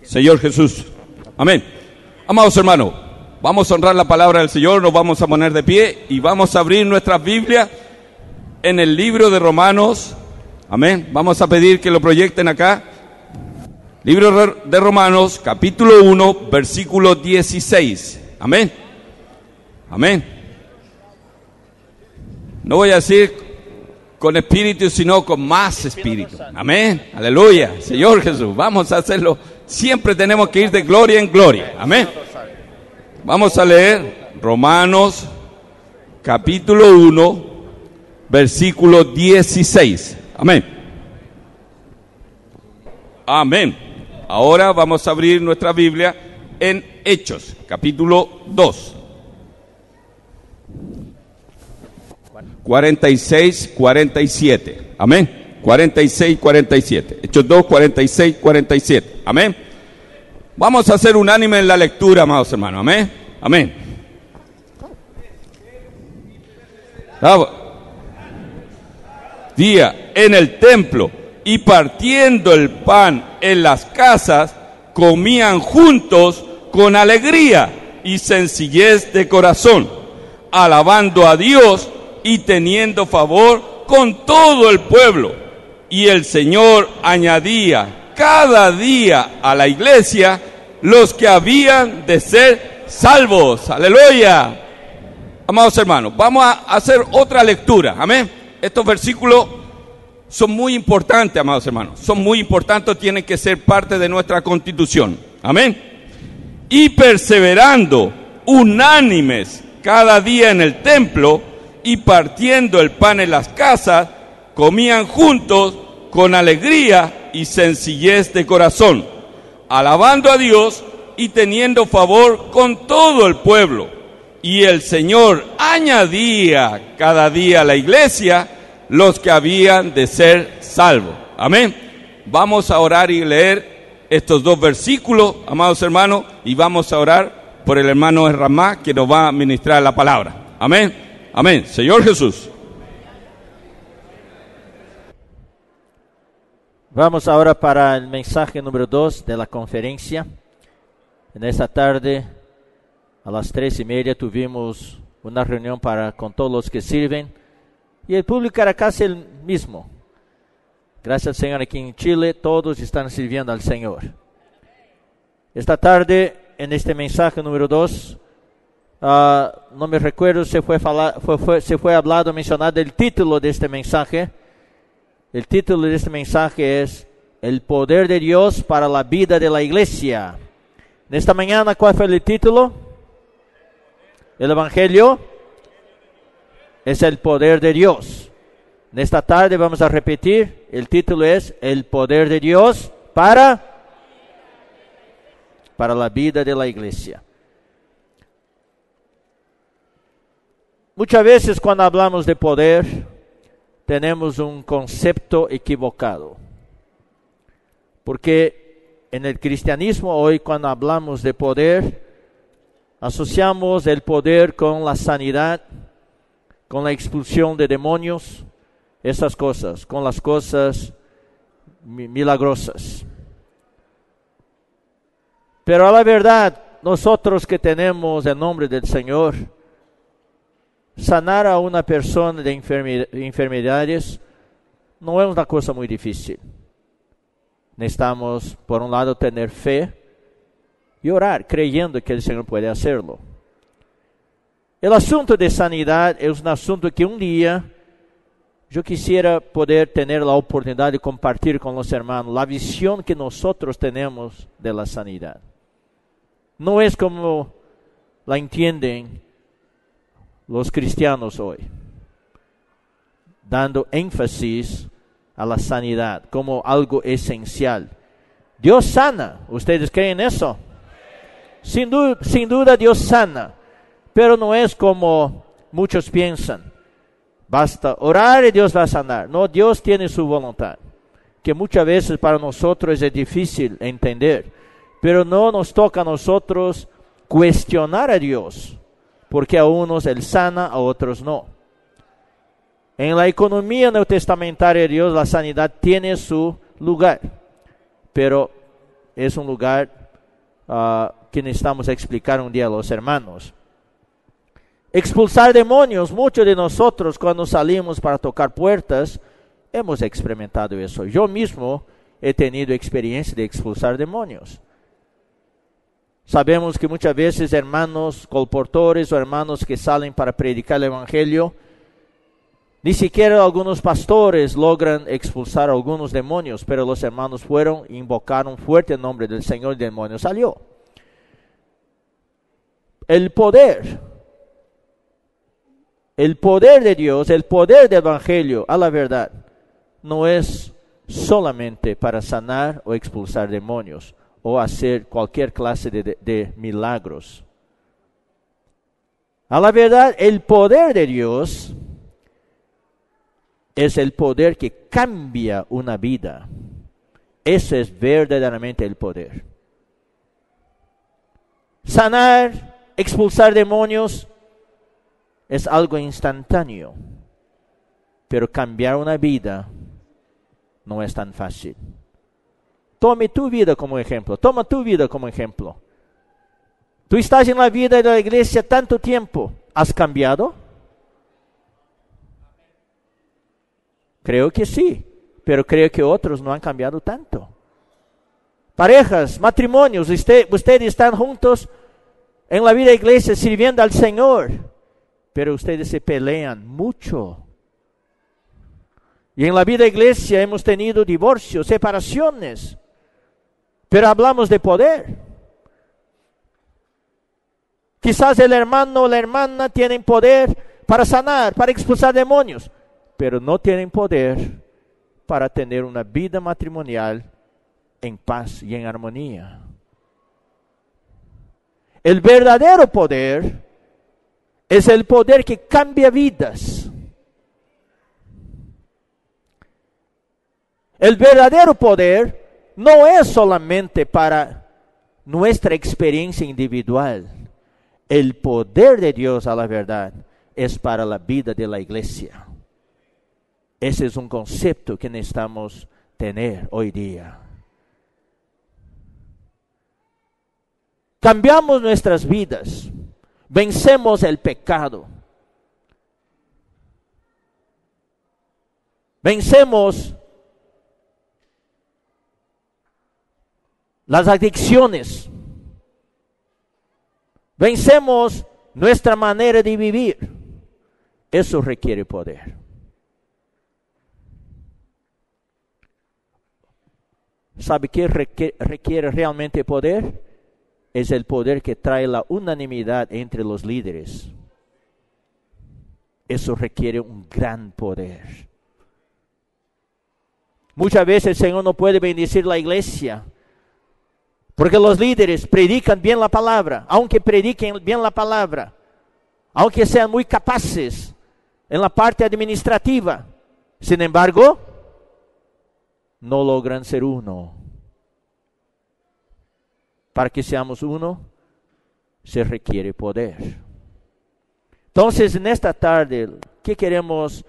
Señor Jesús. Amén. Amados hermanos, vamos a honrar la palabra del Señor, nos vamos a poner de pie y vamos a abrir nuestras Biblias en el libro de Romanos. Amén. Vamos a pedir que lo proyecten acá. Libro de Romanos, capítulo 1, versículo 16. Amén. Amén. No voy a decir con espíritu, sino con más espíritu. Amén. Aleluya. Señor Jesús, vamos a hacerlo. Siempre tenemos que ir de gloria en gloria. Amén. Vamos a leer Romanos, capítulo 1, versículo 16. Amén. Amén. Ahora vamos a abrir nuestra Biblia en Hechos, capítulo 2. 46, 47. Amén. 46, 47. Hechos 2, 46, 47. Amén. Vamos a ser unánime en la lectura, amados hermanos. Amén. Amén. Día en el templo y partiendo el pan en las casas, comían juntos con alegría y sencillez de corazón, alabando a Dios y teniendo favor con todo el pueblo. Y el Señor añadía cada día a la iglesia los que habían de ser salvos. Aleluya. Amados hermanos, vamos a hacer otra lectura. Amén. Estos versículos son muy importantes, amados hermanos. Son muy importantes, tienen que ser parte de nuestra constitución. Amén. Y perseverando unánimes cada día en el templo y partiendo el pan en las casas, comían juntos con alegría y sencillez de corazón, alabando a Dios y teniendo favor con todo el pueblo. Y el Señor añadía cada día a la iglesia los que habían de ser salvos. Amén. Vamos a orar y leer estos dos versículos, amados hermanos, y vamos a orar por el hermano Ramá que nos va a ministrar la palabra. Amén. Amén. Señor Jesús. Vamos ahora para el mensaje número 2 de la conferencia. En esta tarde, a las 3:30, tuvimos una reunión con todos los que sirven. Y el público era casi el mismo. Gracias al Señor, aquí en Chile todos están sirviendo al Señor. Esta tarde, en este mensaje número 2, no me recuerdo si fue hablado, mencionado el título de este mensaje. El título de este mensaje es El poder de Dios para la vida de la iglesia. En esta mañana, ¿cuál fue el título? El Evangelio es el poder de Dios. En esta tarde vamos a repetir, el título es El poder de Dios para la vida de la iglesia. Muchas veces cuando hablamos de poder, tenemos un concepto equivocado. Porque en el cristianismo hoy, cuando hablamos de poder, asociamos el poder con la sanidad, con la expulsión de demonios, esas cosas, con las cosas milagrosas. Pero a la verdad, nosotros que tenemos el nombre del Señor, sanar a una persona de enfermedades no es una cosa muy difícil. Necesitamos, por un lado, tener fe y orar, creyendo que el Señor puede hacerlo. El asunto de sanidad es un asunto que un día yo quisiera poder tener la oportunidad de compartir con los hermanos la visión que nosotros tenemos de la sanidad. No es como la entienden los cristianos hoy, dando énfasis a la sanidad como algo esencial. Dios sana, ¿ustedes creen eso? Sin duda Dios sana. Pero no es como muchos piensan. Basta orar y Dios va a sanar. No, Dios tiene su voluntad, que muchas veces para nosotros es difícil entender. Pero no nos toca a nosotros cuestionar a Dios, porque a unos Él sana, a otros no. En la economía neotestamentaria de Dios, la sanidad tiene su lugar. Pero es un lugar que necesitamos explicar un día a los hermanos. Expulsar demonios, muchos de nosotros cuando salimos para tocar puertas, hemos experimentado eso. Yo mismo he tenido experiencia de expulsar demonios. Sabemos que muchas veces hermanos colportores o hermanos que salen para predicar el evangelio, ni siquiera algunos pastores logran expulsar algunos demonios, pero los hermanos fueron e invocaron fuerte el nombre del Señor y el demonio salió. El poder de Dios, el poder del evangelio, a la verdad, no es solamente para sanar o expulsar demonios o hacer cualquier clase de milagros. A la verdad, el poder de Dios es el poder que cambia una vida. Ese es verdaderamente el poder. Sanar, expulsar demonios es algo instantáneo, pero cambiar una vida no es tan fácil. Toma tu vida como ejemplo. Tú estás en la vida de la iglesia tanto tiempo. ¿Has cambiado? Creo que sí, pero creo que otros no han cambiado tanto. Parejas, matrimonios, ustedes están juntos en la vida de la iglesia sirviendo al Señor, pero ustedes se pelean mucho. Y en la vida de la iglesia hemos tenido divorcios, separaciones, pero hablamos de poder. Quizás el hermano o la hermana tienen poder para sanar, para expulsar demonios, pero no tienen poder para tener una vida matrimonial en paz y en armonía. El verdadero poder es el poder que cambia vidas. El verdadero poder no es solamente para nuestra experiencia individual. El poder de Dios, a la verdad, es para la vida de la iglesia. Ese es un concepto que necesitamos tener hoy día. Cambiamos nuestras vidas, vencemos el pecado, vencemos las adicciones, vencemos nuestra manera de vivir. Eso requiere poder. ¿Sabe qué requiere realmente poder? Es el poder que trae la unanimidad entre los líderes. Eso requiere un gran poder. Muchas veces el Señor no puede bendecir la iglesia porque los líderes predican bien la palabra, aunque prediquen bien la palabra, aunque sean muy capaces en la parte administrativa. Sin embargo, no logran ser uno. Para que seamos uno, se requiere poder. Entonces, en esta tarde, ¿qué queremos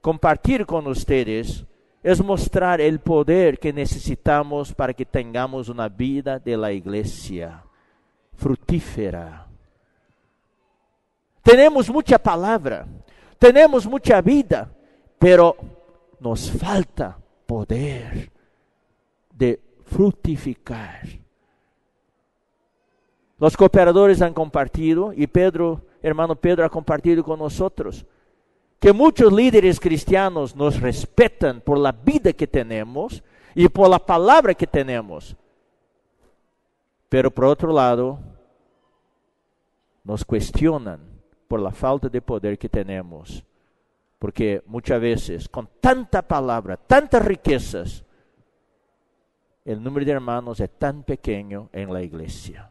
compartir con ustedes? Es mostrar el poder que necesitamos para que tengamos una vida de la iglesia fructífera. Tenemos mucha palabra, tenemos mucha vida, pero nos falta poder de fructificar. Los cooperadores han compartido, y hermano Pedro ha compartido con nosotros, que muchos líderes cristianos nos respetan por la vida que tenemos y por la palabra que tenemos. Pero por otro lado, nos cuestionan por la falta de poder que tenemos. Porque muchas veces, con tanta palabra, tantas riquezas, el número de hermanos es tan pequeño en la iglesia.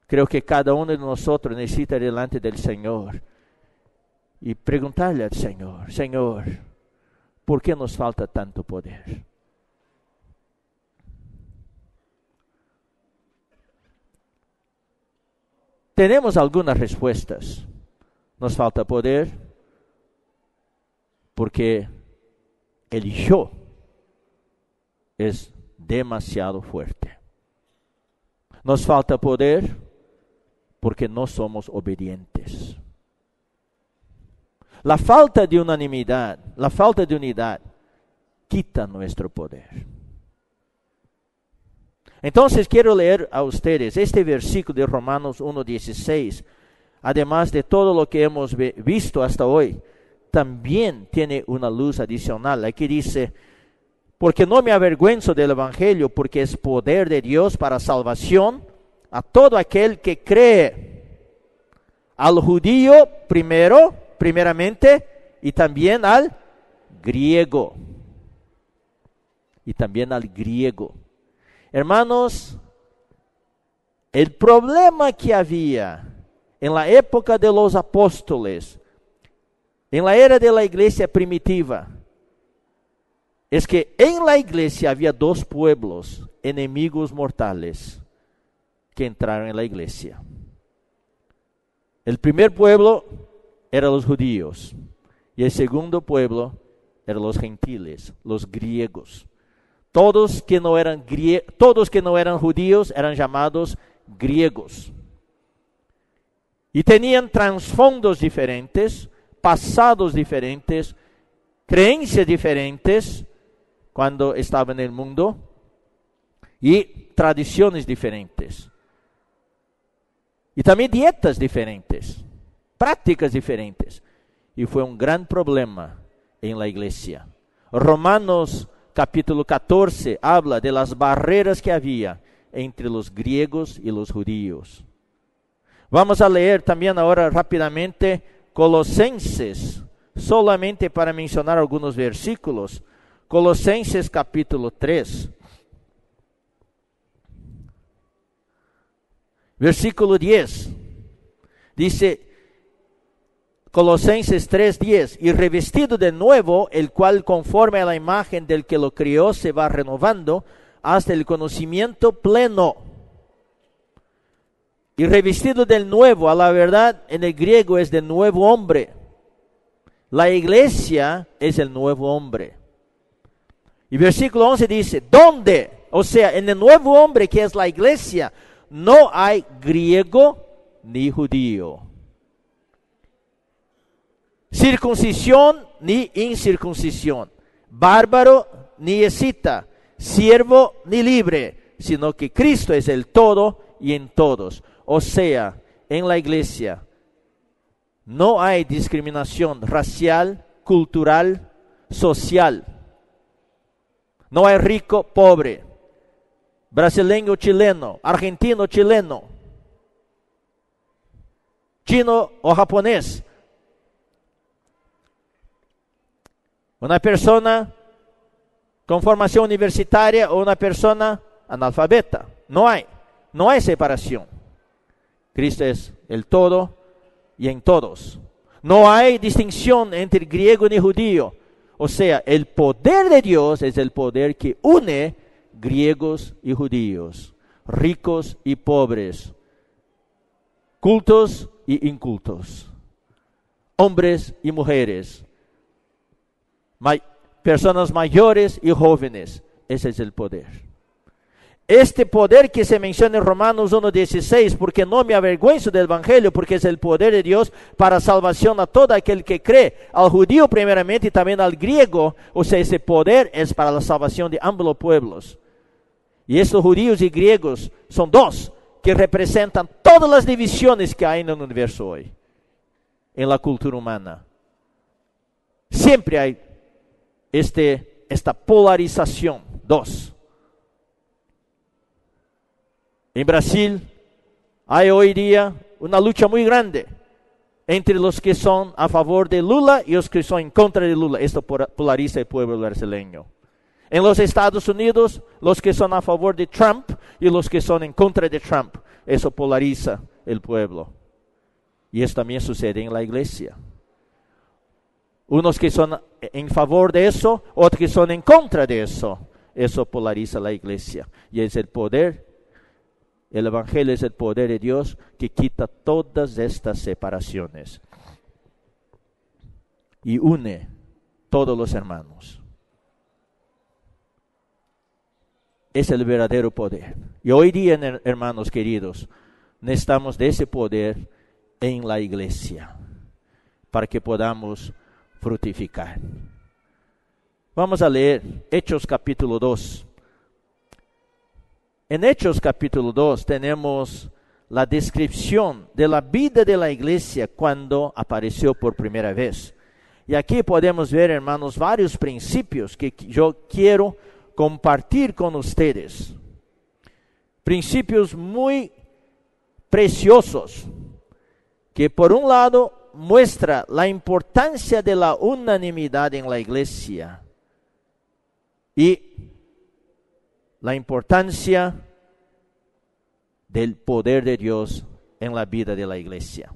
Creo que cada uno de nosotros necesita ir delante del Señor y preguntarle al Señor: Señor, ¿por qué nos falta tanto poder? Tenemos algunas respuestas. Nos falta poder porque el yo es demasiado fuerte. Nos falta poder porque no somos obedientes. La falta de unanimidad, la falta de unidad, quita nuestro poder. Entonces quiero leer a ustedes este versículo de Romanos 1:16. Además de todo lo que hemos visto hasta hoy, también tiene una luz adicional. Aquí dice: porque no me avergüenzo del evangelio, porque es poder de Dios para salvación a todo aquel que cree, al judío primeramente, y también al griego. Hermanos, el problema que había en la época de los apóstoles, en la era de la iglesia primitiva, es que en la iglesia había dos pueblos enemigos mortales que entraron en la iglesia. El primer pueblo eran los judíos y el segundo pueblo eran los gentiles, los griegos. Todos que no eran judíos eran llamados griegos. Y tenían trasfondos diferentes, pasados diferentes, creencias diferentes cuando estaban en el mundo y tradiciones diferentes. Y también dietas diferentes, prácticas diferentes. Y fue un gran problema en la iglesia. Romanos capítulo 14 habla de las barreras que había entre los griegos y los judíos. Vamos a leer también ahora rápidamente Colosenses, solamente para mencionar algunos versículos. Colosenses capítulo 3. Versículo 10. Dice Colosenses 3:10, y revestido de nuevo, el cual conforme a la imagen del que lo crió se va renovando hasta el conocimiento pleno. Y revestido del nuevo, a la verdad en el griego es de nuevo hombre. La iglesia es el nuevo hombre. Y versículo 11 dice, ¿dónde? O sea, en el nuevo hombre que es la iglesia, no hay griego ni judío, circuncisión ni incircuncisión, bárbaro ni escita, siervo ni libre, sino que Cristo es el todo y en todos. O sea, en la iglesia no hay discriminación racial, cultural, social. No hay rico, pobre, brasileño, chileno, argentino, chileno, chino o japonés. Una persona con formación universitaria o una persona analfabeta. No hay separación. Cristo es el todo y en todos. No hay distinción entre griego ni judío. O sea, el poder de Dios es el poder que une griegos y judíos, ricos y pobres, cultos y incultos, hombres y mujeres, personas mayores y jóvenes. Ese es el poder. Este poder que se menciona en Romanos 1:16, porque no me avergüenzo del evangelio, porque es el poder de Dios para salvación a todo aquel que cree, al judío primeramente y también al griego. O sea, ese poder es para la salvación de ambos los pueblos. Y estos judíos y griegos son dos que representan todas las divisiones que hay en el universo hoy, en la cultura humana. Siempre hay esta polarización, dos. En Brasil hay hoy día una lucha muy grande entre los que son a favor de Lula y los que son en contra de Lula. Esto polariza el pueblo brasileño. En los Estados Unidos, los que son a favor de Trump y los que son en contra de Trump. Eso polariza el pueblo. Y eso también sucede en la iglesia. Unos que son en favor de eso, otros que son en contra de eso. Eso polariza la iglesia. Y es el poder. El evangelio es el poder de Dios que quita todas estas separaciones y une todos los hermanos. es el verdadero poder. Y hoy día, hermanos queridos, necesitamos de ese poder en la iglesia para que podamos fructificar. Vamos a leer Hechos capítulo 2. En Hechos capítulo 2 tenemos la descripción de la vida de la iglesia cuando apareció por primera vez. Y aquí podemos ver, hermanos, varios principios que yo quiero compartir con ustedes. Principios muy preciosos, que por un lado muestra la importancia de la unanimidad en la iglesia y la importancia del poder de Dios en la vida de la iglesia.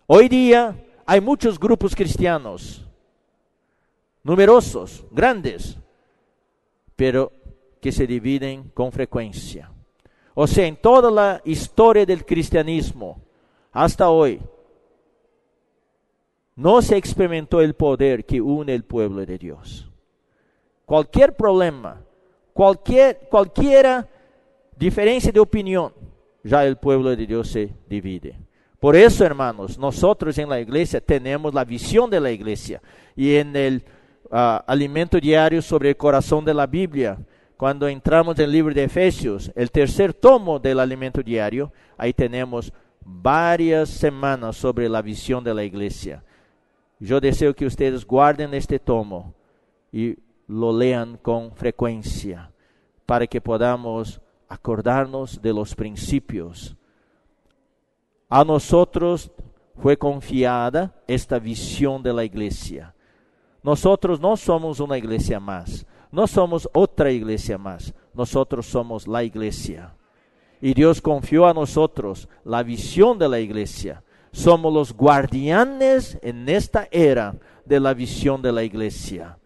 Hoy día hay muchos grupos cristianos, numerosos, grandes, pero que se dividen con frecuencia. O sea, en toda la historia del cristianismo, hasta hoy, no se experimentó el poder que une el pueblo de Dios. Cualquier problema, cualquiera diferencia de opinión, ya el pueblo de Dios se divide. Por eso, hermanos, nosotros en la iglesia tenemos la visión de la iglesia. Y en el alimento diario sobre el corazón de la Biblia, cuando entramos en el libro de Efesios, el tercer tomo del alimento diario, ahí tenemos varias semanas sobre la visión de la iglesia. Yo deseo que ustedes guarden este tomo y lo lean con frecuencia, para que podamos acordarnos de los principios. A nosotros fue confiada esta visión de la iglesia. Nosotros no somos una iglesia más, no somos otra iglesia más, nosotros somos la iglesia. Y Dios confió a nosotros la visión de la iglesia. Somos los guardianes en esta era de la visión de la iglesia,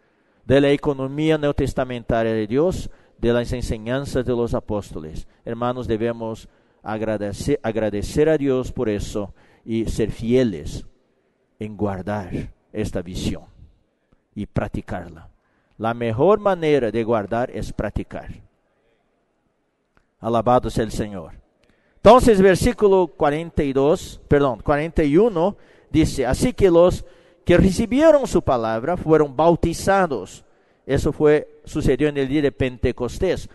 de la economía neotestamentaria de Dios, de las enseñanzas de los apóstoles. Hermanos, debemos agradecer a Dios por eso y ser fieles en guardar esta visión y practicarla. La mejor manera de guardar es practicar. Alabado sea el Señor. Entonces, versículo 41 dice: así que los que recibieron su palabra fueron bautizados. Eso sucedió en el día de Pentecostés.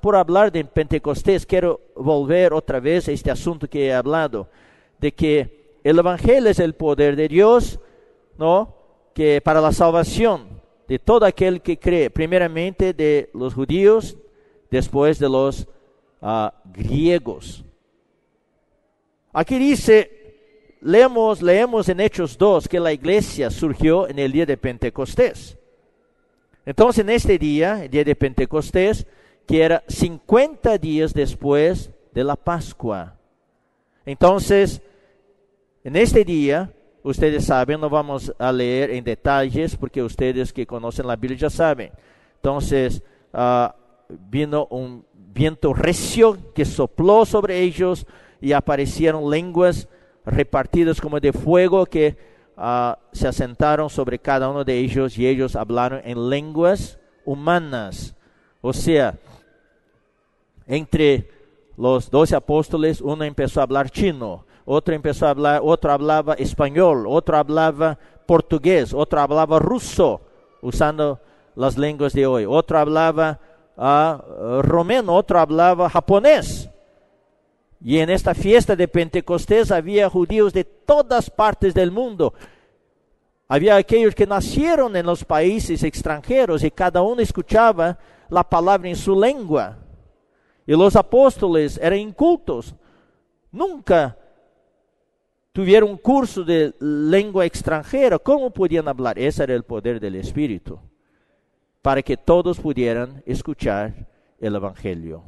Por hablar de Pentecostés, quiero volver otra vez a este asunto que he hablado, de que el Evangelio es el poder de Dios, ¿no? Que para la salvación de todo aquel que cree, primeramente de los judíos, después de los griegos. Aquí dice, leemos en Hechos 2, que la iglesia surgió en el día de Pentecostés. Entonces, en este día, el día de Pentecostés, que era 50 días después de la Pascua. Entonces, en este día, ustedes saben, no vamos a leer en detalles, porque ustedes que conocen la Biblia ya saben. Entonces, vino un viento recio que sopló sobre ellos y aparecieron lenguas repartidas como de fuego que se asentaron sobre cada uno de ellos, y ellos hablaron en lenguas humanas. O sea, entre los 12 apóstoles, uno empezó a hablar chino, otro hablaba español, otro hablaba portugués, otro hablaba ruso, usando las lenguas de hoy, otro hablaba romano, otro hablaba japonés. Y en esta fiesta de Pentecostés había judíos de todas partes del mundo. Había aquellos que nacieron en los países extranjeros y cada uno escuchaba la palabra en su lengua. Y los apóstoles eran incultos. Nunca tuvieron un curso de lengua extranjera. ¿Cómo podían hablar? Ese era el poder del Espíritu, para que todos pudieran escuchar el Evangelio.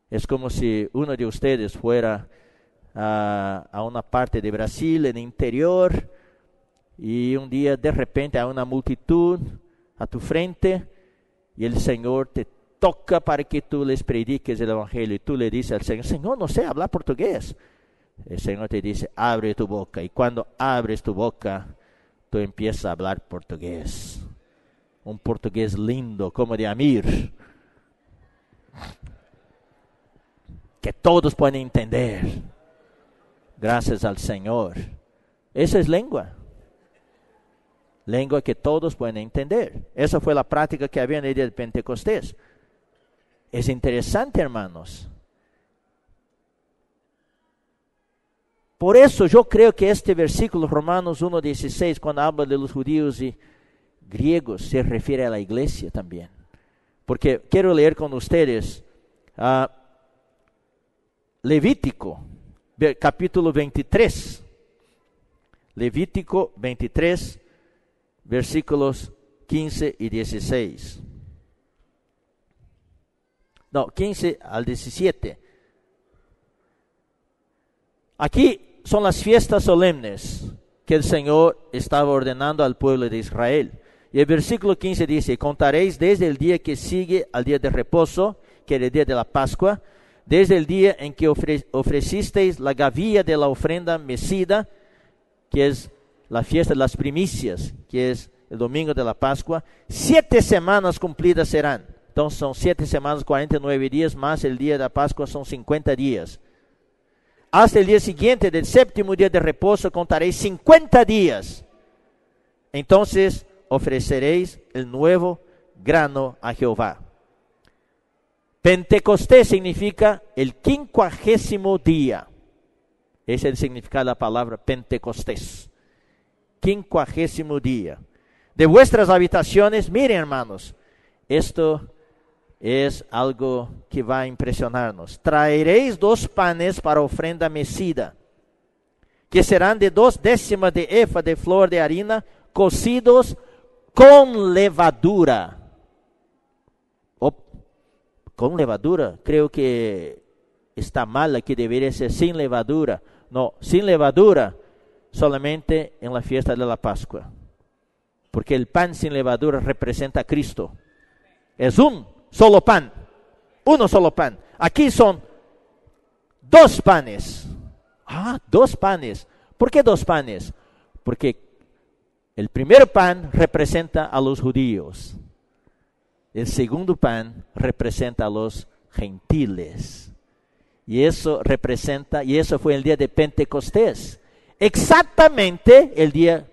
Es como si uno de ustedes fuera a una parte de Brasil, en el interior, y un día de repente hay una multitud a tu frente, y el Señor te toca para que tú les prediques el Evangelio, y tú le dices al Señor: Señor, no sé hablar portugués. El Señor te dice: abre tu boca, y cuando abres tu boca, tú empiezas a hablar portugués. Un portugués lindo, como de Amir. que todos pueden entender. Gracias al Señor. Esa es lengua. Lengua que todos pueden entender. Esa fue la práctica que había en el día de Pentecostés. Es interesante, hermanos. Por eso yo creo que este versículo, Romanos 1:16, cuando habla de los judíos y griegos, se refiere a la iglesia también. Porque quiero leer con ustedes Levítico, capítulo 23. Levítico 23, versículos 15 y 16. No, 15 al 17. Aquí son las fiestas solemnes que el Señor estaba ordenando al pueblo de Israel. Y el versículo 15 dice: contaréis desde el día que sigue al día de reposo, que es el día de la Pascua, desde el día en que ofrecisteis la gavilla de la ofrenda mecida, que es la fiesta de las primicias, que es el domingo de la Pascua, 7 semanas cumplidas serán. Entonces son 7 semanas, 49 días, más el día de la Pascua son 50 días. Hasta el día siguiente del séptimo día de reposo contaréis 50 días. Entonces ofreceréis el nuevo grano a Jehová. Pentecostés significa el 50º día. Ese es el significado de la palabra Pentecostés. 50º día. De vuestras habitaciones, miren, hermanos, esto es algo que va a impresionarnos. Traeréis 2 panes para ofrenda mecida, que serán de 2 décimas de efa de flor de harina, cocidos con levadura. Con levadura, creo que está mal, aquí debería ser sin levadura. No, sin levadura, solamente en la fiesta de la Pascua. Porque el pan sin levadura representa a Cristo. Es un solo pan, uno solo pan. Aquí son 2 panes. 2 panes. ¿Por qué 2 panes? Porque el primer pan representa a los judíos. El segundo pan representa a los gentiles. Y eso fue el día de Pentecostés. Exactamente el día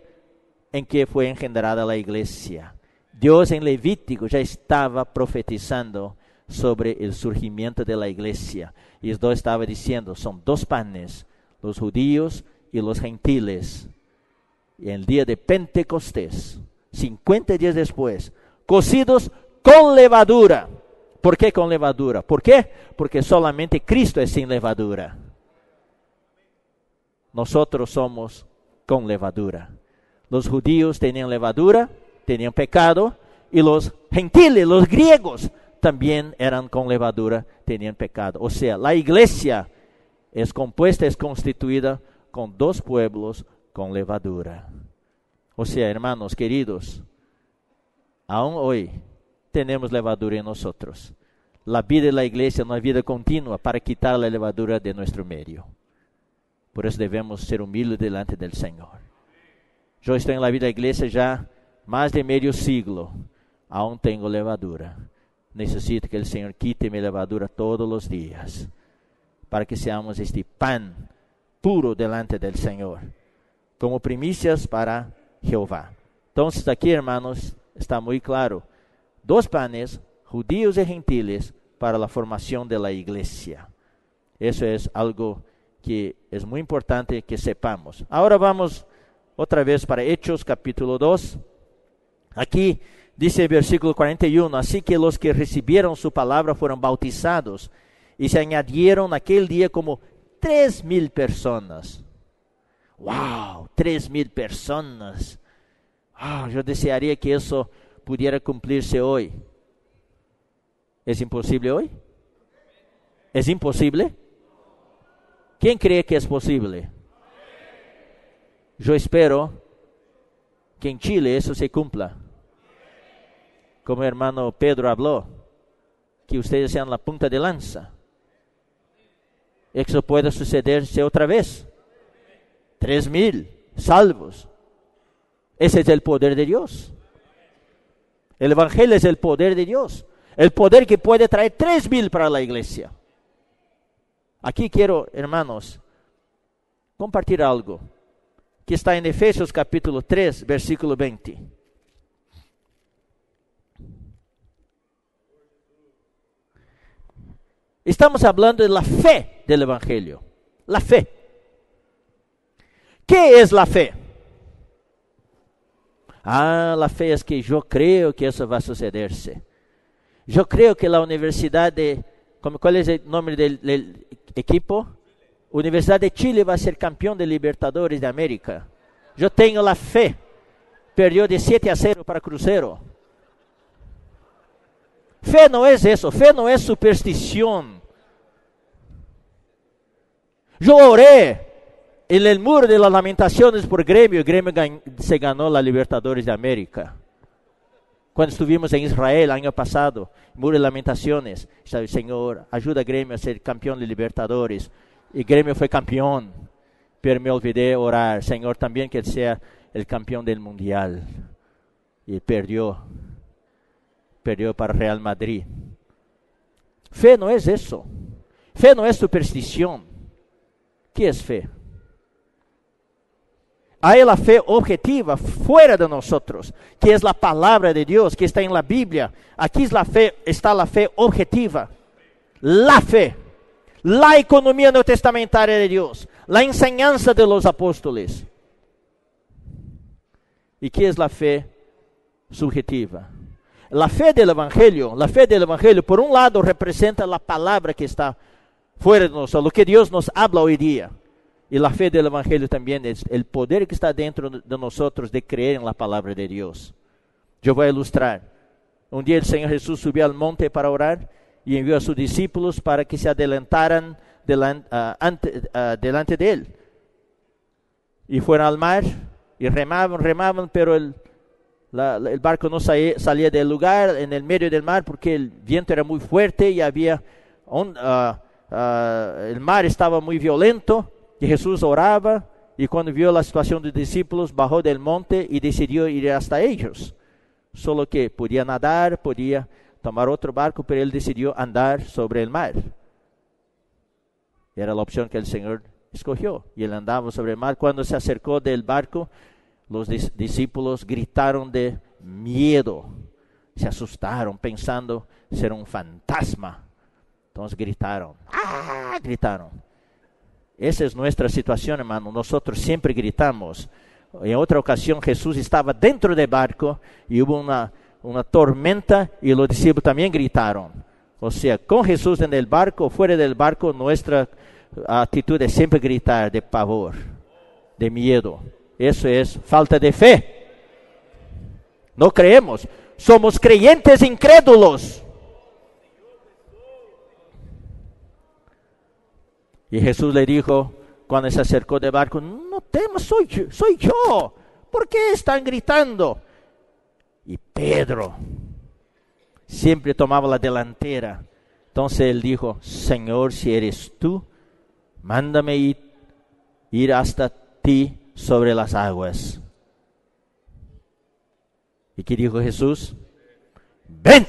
en que fue engendrada la iglesia. Dios en Levítico ya estaba profetizando sobre el surgimiento de la iglesia. Y Dios estaba diciendo, son 2 panes, los judíos y los gentiles. Y en el día de Pentecostés, 50 días después, cocidos con levadura. ¿Por qué con levadura? ¿Por qué? Porque solamente Cristo es sin levadura. Nosotros somos con levadura. Los judíos tenían levadura, tenían pecado, y los gentiles, los griegos, también eran con levadura, tenían pecado. O sea, la iglesia es constituida con 2 pueblos con levadura. O sea, hermanos queridos, aún hoy tenemos levadura en nosotros. La vida de la iglesia es una vida continua para quitar la levadura de nuestro medio. Por eso debemos ser humildes delante del Señor. Yo estoy en la vida de la iglesia ya más de medio siglo. Aún tengo levadura. Necesito que el Señor quite mi levadura todos los días, para que seamos este pan puro delante del Señor, como primicias para Jehová. Entonces aquí, hermanos, está muy claro. 2 panes, judíos y gentiles, para la formación de la iglesia. Eso es algo que es muy importante que sepamos. Ahora vamos otra vez para Hechos capítulo 2. Aquí dice el versículo 41, así que los que recibieron su palabra fueron bautizados y se añadieron aquel día como 3,000 personas. ¡Wow! 3,000 personas. Yo desearía que eso pudiera cumplirse hoy. ¿Es imposible hoy? ¿Es imposible? ¿Quién cree que es posible? Yo espero que en Chile eso se cumpla. Como el hermano Pedro habló, que ustedes sean la punta de lanza. Eso puede sucederse otra vez. 3,000 salvos. Ese es el poder de Dios. El evangelio es el poder de Dios. El poder que puede traer 3,000 para la iglesia. Aquí quiero, hermanos, compartir algo que está en Efesios capítulo 3, versículo 20. Estamos hablando de la fe del Evangelio. La fe. ¿Qué es la fe? La fe es que yo creo que eso va a sucederse. Yo creo que la universidad de... ¿Cuál es el nombre del equipo? Universidad de Chile va a ser campeón de Libertadores de América. Yo tengo la fe. Perdió de 7-0 para Cruzeiro. Fe no es eso. Fe no es superstición. Yo oré en el muro de las lamentaciones por Grêmio. Grêmio se ganó la Libertadores de América. Cuando estuvimos en Israel año pasado, muro de lamentaciones, sabe, Señor, ayuda a Grêmio a ser campeón de Libertadores. Y Grêmio fue campeón, pero me olvidé de orar, Señor, también que Él sea el campeón del mundial. Y perdió para Real Madrid. Fe no es eso. Fe no es superstición. ¿Qué es fe? Hay la fe objetiva fuera de nosotros, que es la palabra de Dios, que está en la Biblia. Aquí está la fe objetiva. La fe. La economía neotestamentaria de Dios. La enseñanza de los apóstoles. ¿Y qué es la fe subjetiva? La fe del Evangelio, por un lado representa la palabra que está fuera de nosotros, lo que Dios nos habla hoy día. Y la fe del Evangelio también es el poder que está dentro de nosotros de creer en la palabra de Dios. Yo voy a ilustrar. Un día el Señor Jesús subió al monte para orar y envió a sus discípulos para que se adelantaran delante de Él. Y fueron al mar y remaban, pero el barco no salía del lugar en el medio del mar porque el viento era muy fuerte y había el mar estaba muy violento. Y Jesús oraba y cuando vio la situación de los discípulos bajó del monte y decidió ir hasta ellos. Solo que podía nadar, podía tomar otro barco, pero él decidió andar sobre el mar. Era la opción que el Señor escogió y él andaba sobre el mar. Cuando se acercó del barco, los discípulos gritaron de miedo. Se asustaron pensando ser un fantasma. Entonces gritaron. Gritaron. Esa es nuestra situación, hermano. Nosotros siempre gritamos. En otra ocasión Jesús estaba dentro del barco y hubo una tormenta y los discípulos también gritaron. O sea, con Jesús en el barco o fuera del barco, nuestra actitud es siempre gritar de pavor, de miedo. Eso es falta de fe. No creemos. Somos creyentes incrédulos. Y Jesús le dijo, cuando se acercó del barco, no temas, soy yo. ¿Por qué están gritando? Y Pedro siempre tomaba la delantera. Entonces él dijo, Señor, si eres tú, mándame ir hasta ti sobre las aguas. ¿Y qué dijo Jesús? Ven.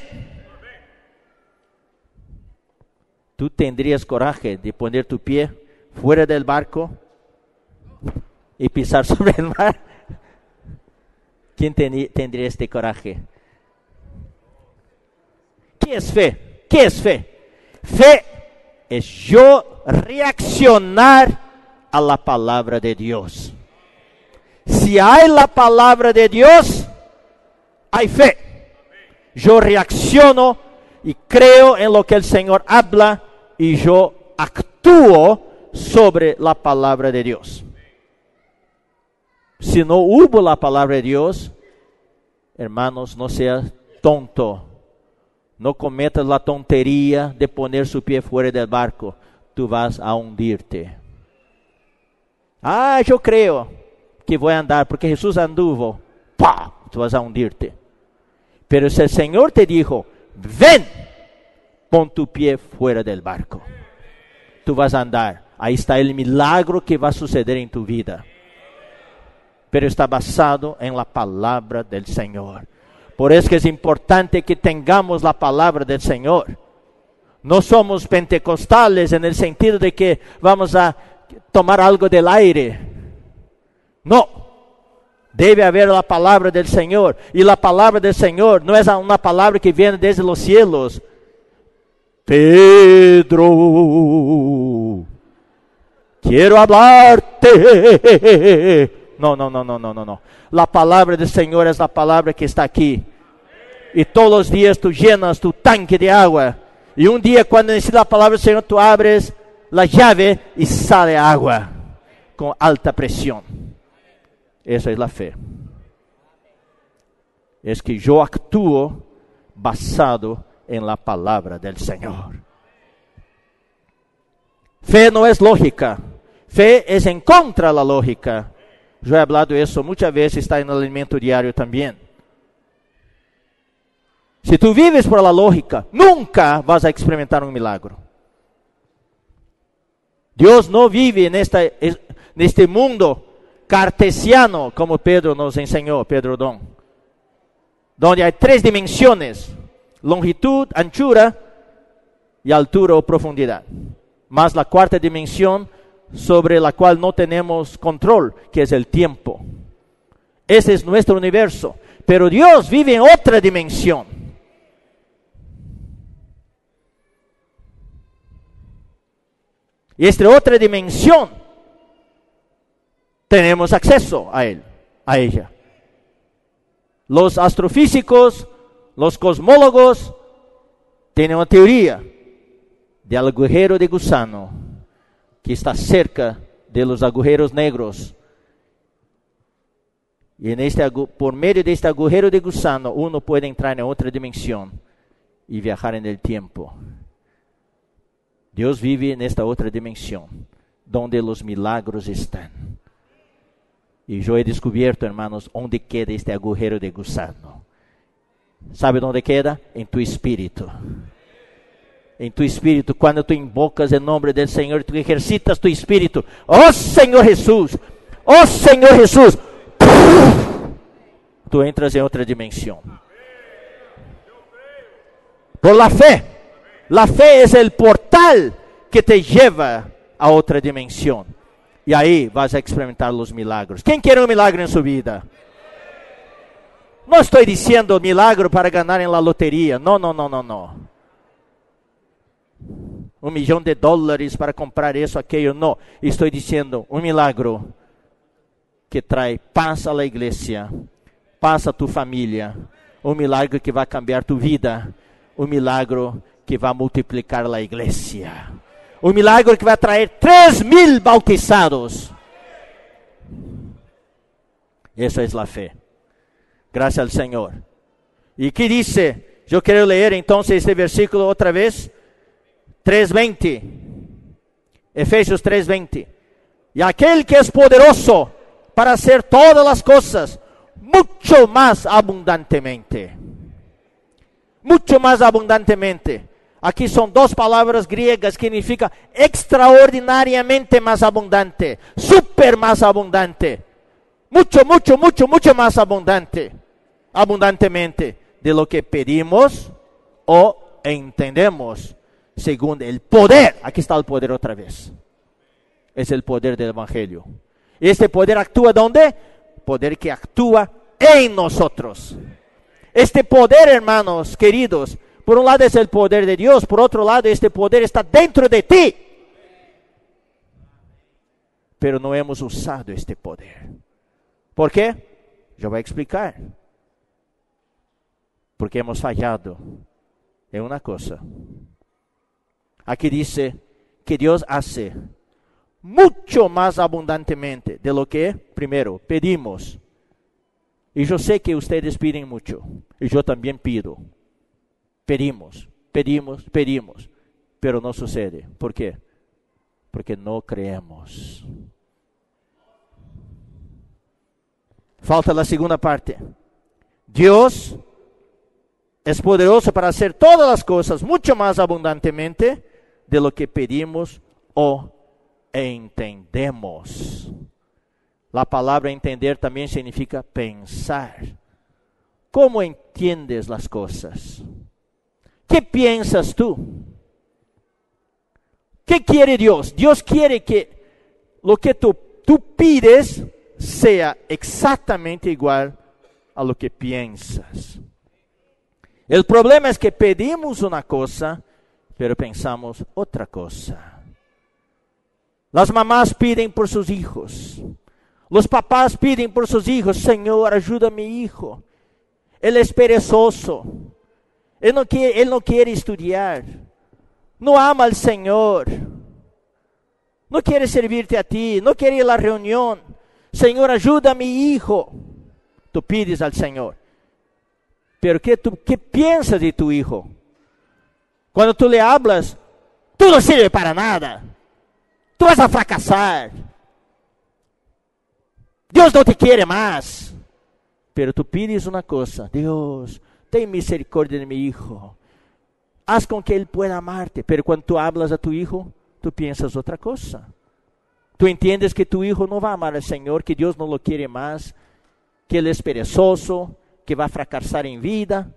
¿Tú tendrías coraje de poner tu pie fuera del barco y pisar sobre el mar? ¿Quién tendría este coraje? ¿Qué es fe? ¿Qué es fe? Fe es yo reaccionar a la palabra de Dios. Si hay la palabra de Dios, hay fe. Yo reacciono y creo en lo que el Señor habla y yo actúo sobre la palabra de Dios. Si no hubo la palabra de Dios, hermanos, no seas tonto. No cometas la tontería de poner su pie fuera del barco. Tú vas a hundirte. Yo creo que voy a andar porque Jesús anduvo. ¡Pah! Tú vas a hundirte. Pero si el Señor te dijo, ven, pon tu pie fuera del barco. Tú vas a andar. Ahí está el milagro que va a suceder en tu vida. Pero está basado en la palabra del Señor. Por eso que es importante que tengamos la palabra del Señor. No somos pentecostales en el sentido de que vamos a tomar algo del aire. No. Debe haber la palabra del Señor. Y la palabra del Señor no es una palabra que viene desde los cielos. Pedro, quiero hablarte. No. La palabra del Señor es la palabra que está aquí. Y todos los días tú llenas tu tanque de agua. Y un día cuando necesitas la palabra del Señor, tú abres la llave y sale agua con alta presión. Esa es la fe. Es que yo actúo basado en la palabra del Señor. Fe no es lógica. Fe es en contra de la lógica. Yo he hablado de eso muchas veces, está en el alimento diario también. Si tú vives por la lógica, nunca vas a experimentar un milagro. Dios no vive en este mundo cartesiano, como Pedro nos enseñó, Pedro Don, donde hay 3 dimensiones: longitud, anchura y altura o profundidad, más la 4ª dimensión sobre la cual no tenemos control, que es el tiempo. Ese es nuestro universo, pero Dios vive en otra dimensión. Y esta otra dimensión tenemos acceso a ella. Los astrofísicos, los cosmólogos tienen una teoría del agujero de gusano que está cerca de los agujeros negros. Y por medio de este agujero de gusano, uno puede entrar en otra dimensión y viajar en el tiempo. Dios vive en esta otra dimensión, donde los milagros están. Y yo he descubierto, hermanos, dónde queda este agujero de gusano. ¿Sabe dónde queda? En tu espíritu. En tu espíritu, cuando tú invocas el nombre del Señor, tú ejercitas tu espíritu. ¡Oh Señor Jesús! ¡Oh Señor Jesús! Tú entras en otra dimensión. Por la fe. La fe es el portal que te lleva a otra dimensión. Y ahí vas a experimentar los milagros. ¿Quién quiere un milagro en su vida? No estoy diciendo milagro para ganar en la lotería. No. $1 millón para comprar eso, aquello. No. Estoy diciendo un milagro que trae paz a la iglesia, paz a tu familia. Un milagro que va a cambiar tu vida. Un milagro que va a multiplicar la iglesia. Un milagro que va a traer 3,000 bautizados. Esa es la fe. Gracias al Señor. ¿Y qué dice? Yo quiero leer entonces este versículo otra vez. 3:20. Efesios 3:20. Y aquel que es poderoso para hacer todas las cosas mucho más abundantemente. Mucho más abundantemente. Aquí son 2 palabras griegas que significa extraordinariamente más abundante, super más abundante, mucho más abundante, abundantemente de lo que pedimos o entendemos, según el poder. Aquí está el poder otra vez. Es el poder del Evangelio. Este poder actúa ¿dónde? Poder que actúa en nosotros. Este poder, hermanos queridos, por un lado es el poder de Dios, por otro lado este poder está dentro de ti. Pero no hemos usado este poder. ¿Por qué? Yo voy a explicar. Porque hemos fallado en una cosa. Aquí dice que Dios hace mucho más abundantemente de lo que primero pedimos. Y yo sé que ustedes piden mucho. Y yo también pido. Pedimos. Pero no sucede. ¿Por qué? Porque no creemos. Falta la segunda parte. Dios es poderoso para hacer todas las cosas mucho más abundantemente de lo que pedimos o entendemos. La palabra entender también significa pensar, ¿cómo entiendes las cosas? ¿Qué piensas tú? ¿Qué quiere Dios? Dios quiere que lo que tú pides sea exactamente igual a lo que piensas. El problema es que pedimos una cosa, pero pensamos otra cosa. Las mamás piden por sus hijos. Los papás piden por sus hijos: Señor, ayuda a mi hijo. Él es perezoso. Él no quiere estudiar. No ama al Señor. No quiere servirte a ti. No quiere ir a la reunión. Señor, ayuda a mi hijo. Tú pides al Señor. Pero ¿qué piensas de tu hijo? Cuando tú le hablas, tú no sirves para nada. Tú vas a fracasar. Dios no te quiere más. Pero tú pides una cosa: Dios, ten misericordia de mi hijo. Haz con que él pueda amarte. Pero cuando tú hablas a tu hijo, tú piensas otra cosa. Tú entiendes que tu hijo no va a amar al Señor, que Dios no lo quiere más, que él es perezoso, que va a fracasar en vida.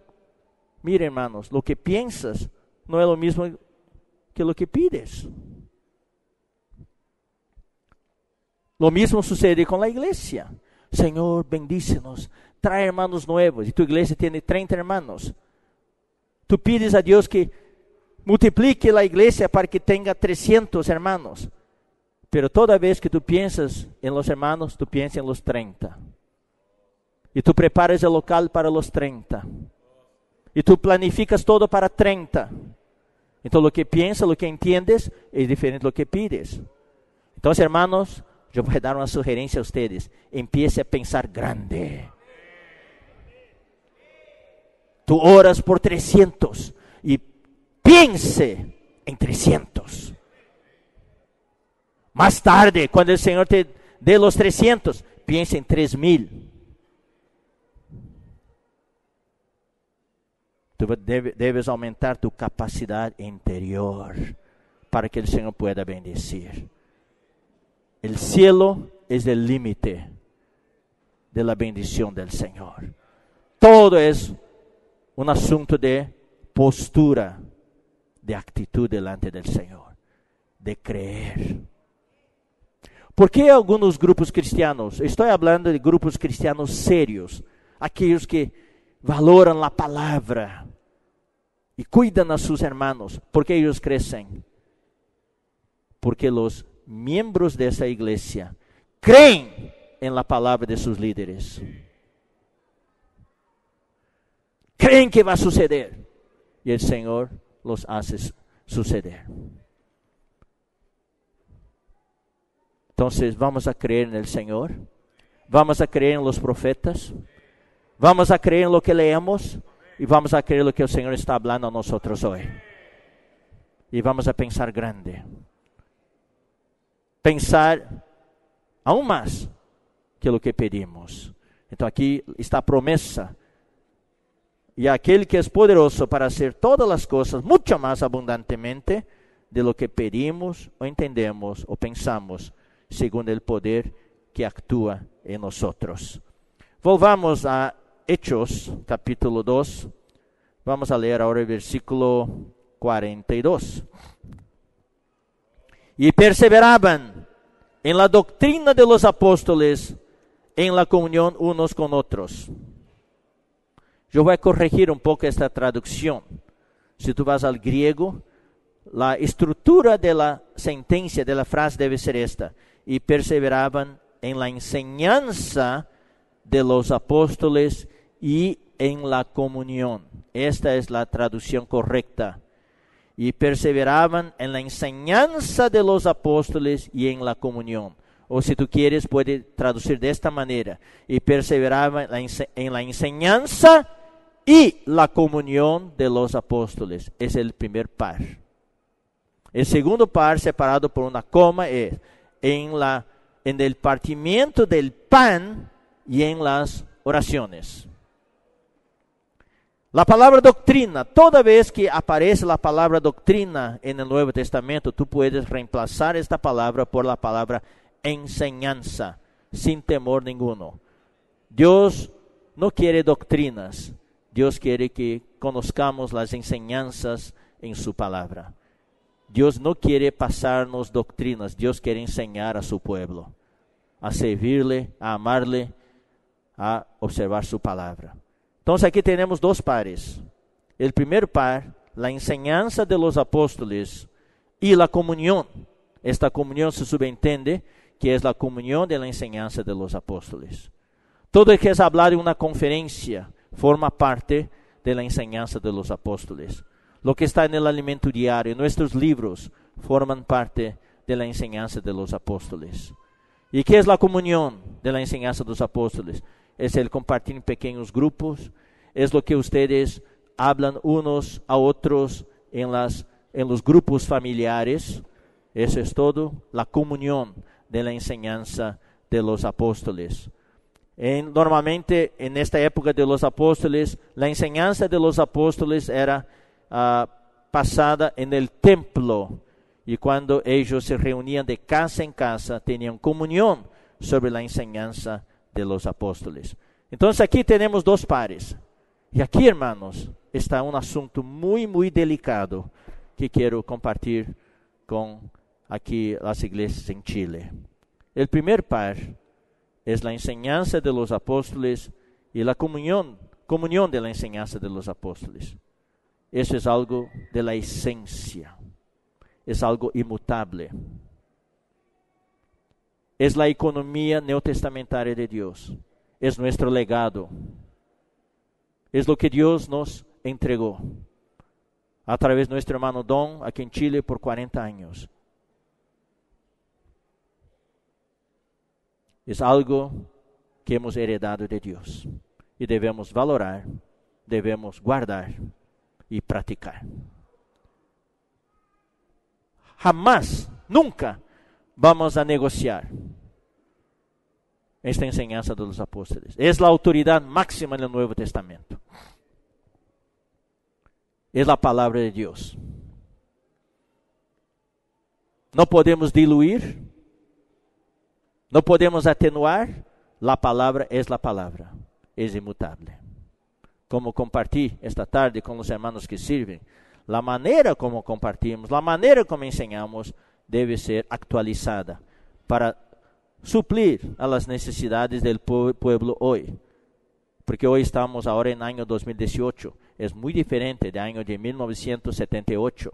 Mira, hermanos, lo que piensas no es lo mismo que lo que pides. Lo mismo sucede con la iglesia. Señor, bendícenos, trae hermanos nuevos. Y tu iglesia tiene 30 hermanos. Tú pides a Dios que multiplique la iglesia para que tenga 300 hermanos. Pero toda vez que tú piensas en los hermanos, tú piensas en los 30. Y tú preparas el local para los 30. Y tú planificas todo para 30. Entonces lo que piensas, lo que entiendes, es diferente de lo que pides. Entonces, hermanos, yo voy a dar una sugerencia a ustedes: empiece a pensar grande. Tú oras por 300 y piense en 300. Más tarde, cuando el Señor te dé los 300, piense en 3,000. Tú debes aumentar tu capacidad interior para que el Señor pueda bendecir. El cielo es el límite de la bendición del Señor. Todo es un asunto de postura, de actitud delante del Señor, de creer. ¿Por qué algunos grupos cristianos? Estoy hablando de grupos cristianos serios, aquellos que valoran la palabra y cuidan a sus hermanos. ¿Por qué ellos crecen? Porque los miembros de esa iglesia creen en la palabra de sus líderes. Creen que va a suceder. Y el Señor los hace suceder. Entonces, vamos a creer en el Señor. Vamos a creer en los profetas. Vamos a creer en lo que leemos. Y vamos a creer lo que el Señor está hablando a nosotros hoy. Y vamos a pensar grande. Pensar aún más que lo que pedimos. Entonces aquí está a promesa. Y aquel que es poderoso para hacer todas las cosas mucho más abundantemente de lo que pedimos o entendemos o pensamos, según el poder que actúa en nosotros. Volvamos a Hechos, capítulo 2. Vamos a leer ahora el versículo 42. Y perseveraban en la doctrina de los apóstoles, en la comunión unos con otros. Yo voy a corregir un poco esta traducción. Si tú vas al griego, la estructura de la sentencia, de la frase debe ser esta: y perseveraban en la enseñanza de los apóstoles y en la comunión. Esta es la traducción correcta. Y perseveraban en la enseñanza de los apóstoles y en la comunión. O si tú quieres, puede traducir de esta manera: y perseveraban en la enseñanza y la comunión de los apóstoles. Es el primer par. El segundo par, separado por una coma, es en el partimiento del pan y en las oraciones. La palabra doctrina, toda vez que aparece la palabra doctrina en el Nuevo Testamento, tú puedes reemplazar esta palabra por la palabra enseñanza, sin temor ninguno. Dios no quiere doctrinas. Dios quiere que conozcamos las enseñanzas en su palabra. Dios no quiere pasarnos doctrinas. Dios quiere enseñar a su pueblo a servirle, a amarle, a observar su palabra. Entonces aquí tenemos dos pares. El primer par, la enseñanza de los apóstoles y la comunión. Esta comunión se subentiende que es la comunión de la enseñanza de los apóstoles. Todo el que es hablar en una conferencia forma parte de la enseñanza de los apóstoles. Lo que está en el alimento diario, nuestros libros, forman parte de la enseñanza de los apóstoles. ¿Y qué es la comunión de la enseñanza de los apóstoles? Es el compartir en pequeños grupos, es lo que ustedes hablan unos a otros en los grupos familiares. Eso es todo, la comunión de la enseñanza de los apóstoles. Normalmente en esta época de los apóstoles, la enseñanza de los apóstoles era pasada en el templo. Y cuando ellos se reunían de casa en casa, tenían comunión sobre la enseñanza de los apóstoles. Entonces aquí tenemos dos pares. Y aquí, hermanos, está un asunto muy, muy delicado que quiero compartir con aquí las iglesias en Chile. El primer par es la enseñanza de los apóstoles y la comunión de la enseñanza de los apóstoles. Eso es algo de la esencia. Es algo inmutable. Es la economía neotestamentaria de Dios. Es nuestro legado. Es lo que Dios nos entregó a través de nuestro hermano Don aquí en Chile por 40 años. Es algo que hemos heredado de Dios y debemos valorar, debemos guardar y practicar. Jamás, nunca vamos a negociar esta enseñanza de los apóstoles. Es la autoridad máxima en el Nuevo Testamento. Es la palabra de Dios. No podemos diluir, no podemos atenuar. La palabra, es inmutable. Como compartí esta tarde con los hermanos que sirven, la manera como compartimos, la manera como enseñamos, debe ser actualizada para suplir a las necesidades del pueblo hoy. Porque hoy estamos ahora en año 2018, es muy diferente del año de 1978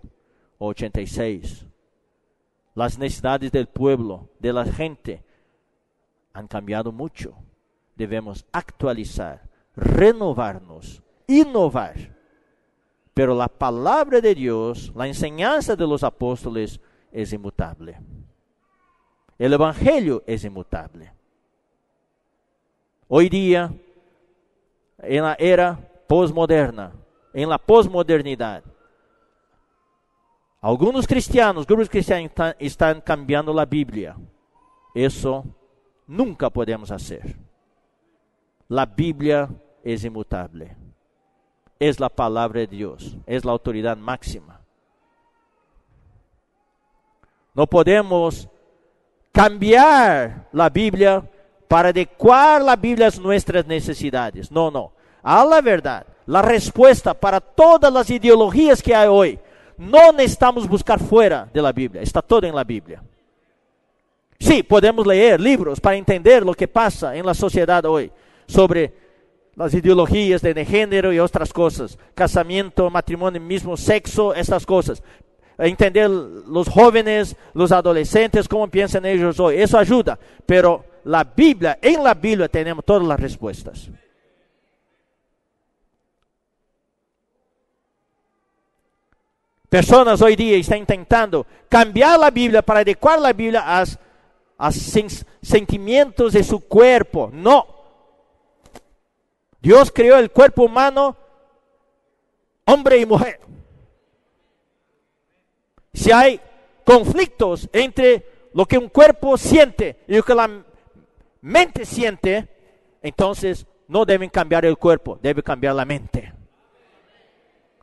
o 86. Las necesidades del pueblo, de la gente, han cambiado mucho. Debemos actualizar, renovarnos, innovar. Pero la palabra de Dios, la enseñanza de los apóstoles es inmutable. El evangelio es inmutable. Hoy día, en la era posmoderna, en la posmodernidad, algunos cristianos, grupos cristianos están cambiando la Biblia. Eso nunca podemos hacer. La Biblia es inmutable. Es la palabra de Dios, es la autoridad máxima. No podemos cambiar la Biblia para adecuar la Biblia a nuestras necesidades. No. A la verdad, la respuesta para todas las ideologías que hay hoy, no necesitamos buscar fuera de la Biblia, está todo en la Biblia. Sí, podemos leer libros para entender lo que pasa en la sociedad hoy sobre las ideologías de género y otras cosas, casamiento, matrimonio, mismo sexo, estas cosas. Entender los jóvenes, los adolescentes, cómo piensan ellos hoy, eso ayuda. Pero la Biblia, en la Biblia tenemos todas las respuestas. Personas hoy día están intentando cambiar la Biblia para adecuar la Biblia a sentimientos de su cuerpo. No. Dios creó el cuerpo humano, hombre y mujer. Si hay conflictos entre lo que un cuerpo siente y lo que la mente siente, entonces no deben cambiar el cuerpo, debe cambiar la mente.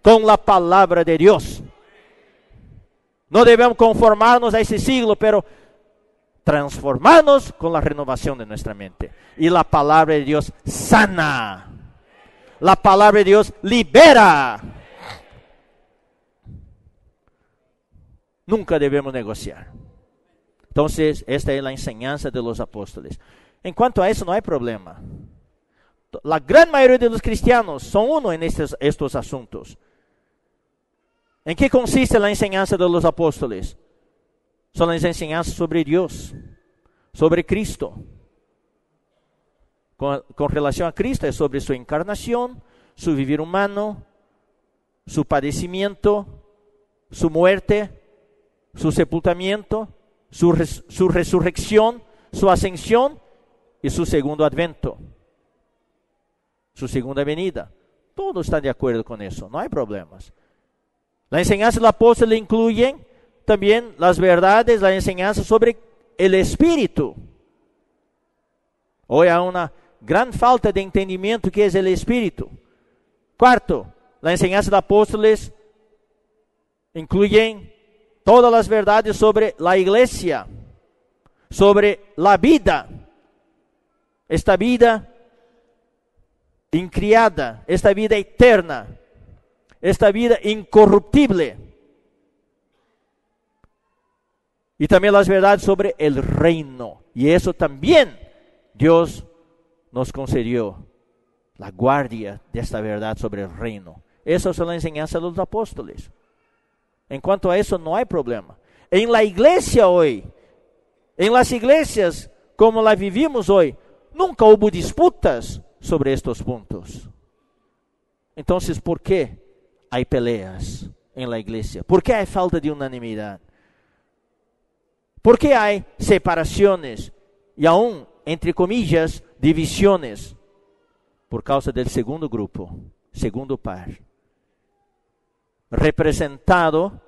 Con la palabra de Dios. No debemos conformarnos a ese siglo, pero transformarnos con la renovación de nuestra mente. Y la palabra de Dios sana. La palabra de Dios libera. Nunca debemos negociar. Entonces, esta es la enseñanza de los apóstoles. En cuanto a eso, no hay problema. La gran mayoría de los cristianos son uno en estos asuntos. ¿En qué consiste la enseñanza de los apóstoles? Son las enseñanzas sobre Dios, sobre Cristo. Con relación a Cristo, es sobre su encarnación, su vivir humano, su padecimiento, su muerte, su sepultamiento, su resurrección, su ascensión y su segundo advento, su segunda venida. Todos están de acuerdo con eso, no hay problemas. La enseñanza del apóstol incluye también las verdades, la enseñanza sobre el Espíritu. Hoy hay una gran falta de entendimiento que es el Espíritu. Cuarto, la enseñanza de apóstoles incluye todas las verdades sobre la iglesia, sobre la vida, esta vida incriada, esta vida eterna, esta vida incorruptible. Y también las verdades sobre el reino. Y eso también Dios nos concedió, la guardia de esta verdad sobre el reino. Esa es la enseñanza de los apóstoles. En cuanto a eso, no hay problema. En la iglesia hoy, en las iglesias como la vivimos hoy, nunca hubo disputas sobre estos puntos. Entonces, ¿por qué hay peleas en la iglesia? ¿Por qué hay falta de unanimidad? ¿Por qué hay separaciones y aún, entre comillas, divisiones? Por causa del segundo grupo, segundo par. Representando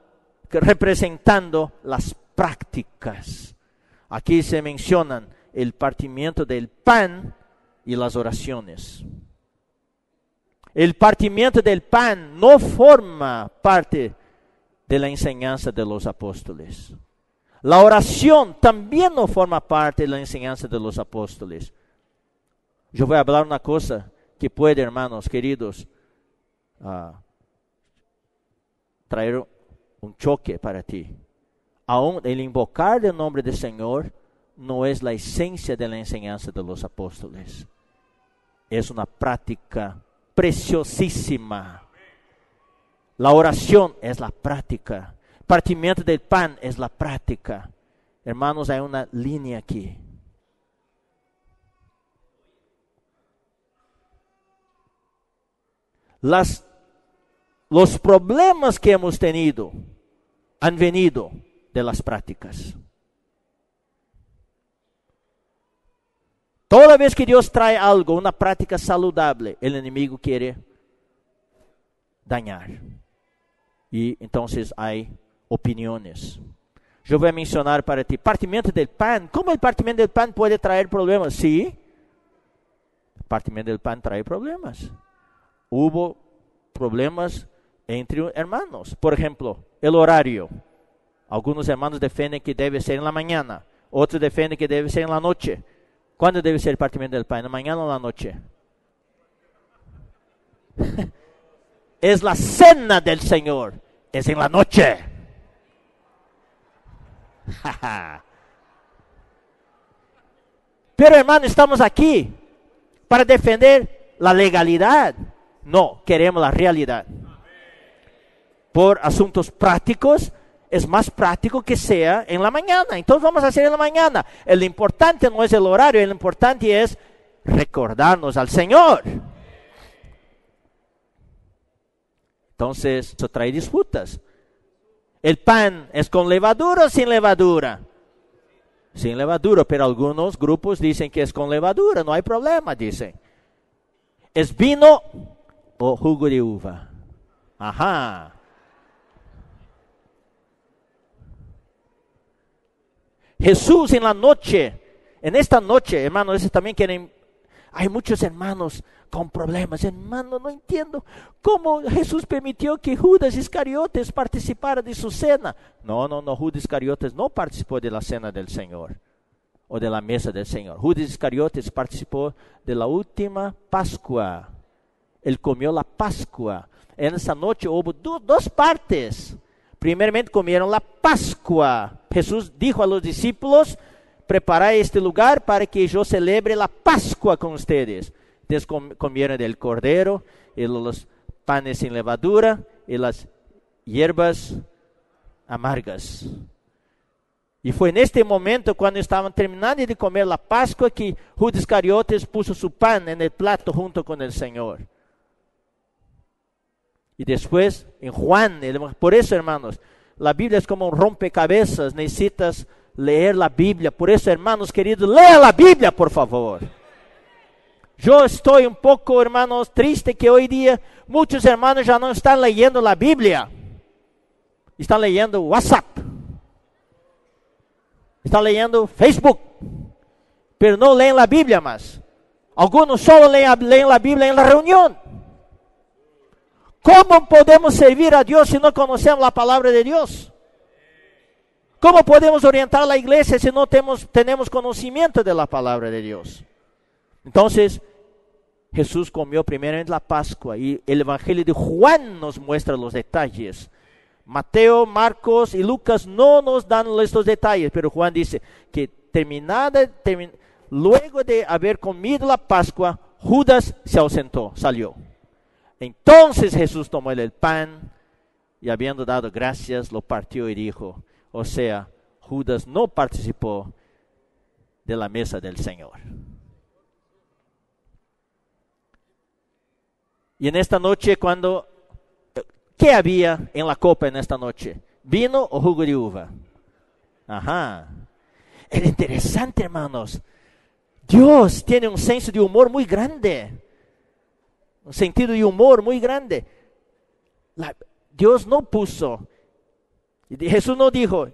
las prácticas. Aquí se mencionan el partimiento del pan y las oraciones. El partimiento del pan no forma parte de la enseñanza de los apóstoles. La oración también no forma parte de la enseñanza de los apóstoles. Yo voy a hablar una cosa que puede, hermanos queridos, traer un choque para ti. Aún el invocar el nombre del Señor no es la esencia de la enseñanza de los apóstoles. Es una práctica preciosísima. La oración es la práctica. Partimiento del pan es la práctica. Hermanos, hay una línea aquí. Los problemas que hemos tenido han venido de las prácticas. Toda vez que Dios trae algo, una práctica saludable, el enemigo quiere dañar. Y entonces hay opiniones. Yo voy a mencionar para ti, partimiento del pan. ¿Cómo el partimiento del pan puede traer problemas? Sí, el partimiento del pan trae problemas. Hubo problemas entre hermanos. Por ejemplo, el horario. Algunos hermanos defienden que debe ser en la mañana. Otros defienden que debe ser en la noche. ¿Cuándo debe ser el partimiento del pan? ¿En la mañana o en la noche? Es la cena del Señor. Es en la noche. Pero hermano, estamos aquí para defender la legalidad. No, queremos la realidad. Por asuntos prácticos, es más práctico que sea en la mañana. Entonces vamos a hacer en la mañana. Lo importante no es el horario, lo importante es recordarnos al Señor. Entonces, eso trae disputas. ¿El pan es con levadura o sin levadura? Sin levadura, pero algunos grupos dicen que es con levadura, no hay problema, dicen. ¿Es vino o jugo de uva? Ajá. Jesús en la noche, en esta noche, hermanos, eso también quieren. Hay muchos hermanos con problemas. Hermano, no entiendo cómo Jesús permitió que Judas Iscariotes participara de su cena. No, Judas Iscariotes no participó de la cena del Señor o de la mesa del Señor. Judas Iscariotes participó de la última Pascua. Él comió la Pascua. En esa noche hubo dos partes. Primeramente comieron la Pascua. Jesús dijo a los discípulos: preparad este lugar para que yo celebre la Pascua con ustedes. Entonces comieron del cordero y los panes sin levadura y las hierbas amargas. Y fue en este momento, cuando estaban terminando de comer la Pascua, que Judas Iscariotes puso su pan en el plato junto con el Señor. Y después, en Juan, por eso, hermanos, la Biblia es como un rompecabezas, necesitas leer la Biblia. Por eso, hermanos queridos, lea la Biblia, por favor. Yo estoy un poco, hermanos, triste que hoy día muchos hermanos ya no están leyendo la Biblia. Están leyendo WhatsApp. Están leyendo Facebook. Pero no leen la Biblia más. Algunos solo leen la Biblia en la reunión. ¿Cómo podemos servir a Dios si no conocemos la palabra de Dios? ¿Cómo podemos orientar a la iglesia si no tenemos conocimiento de la palabra de Dios? Entonces, Jesús comió primeramente la Pascua y el Evangelio de Juan nos muestra los detalles. Mateo, Marcos y Lucas no nos dan estos detalles, pero Juan dice que luego de haber comido la Pascua, Judas se ausentó, salió. Entonces Jesús tomó el pan y, habiendo dado gracias, lo partió y dijo, o sea, Judas no participó de la mesa del Señor. Y en esta noche, ¿qué había en la copa en esta noche? ¿Vino o jugo de uva? Ajá. Era interesante, hermanos. Dios tiene un senso de humor muy grande. Un sentido de humor muy grande. Dios no puso. Jesús no dijo,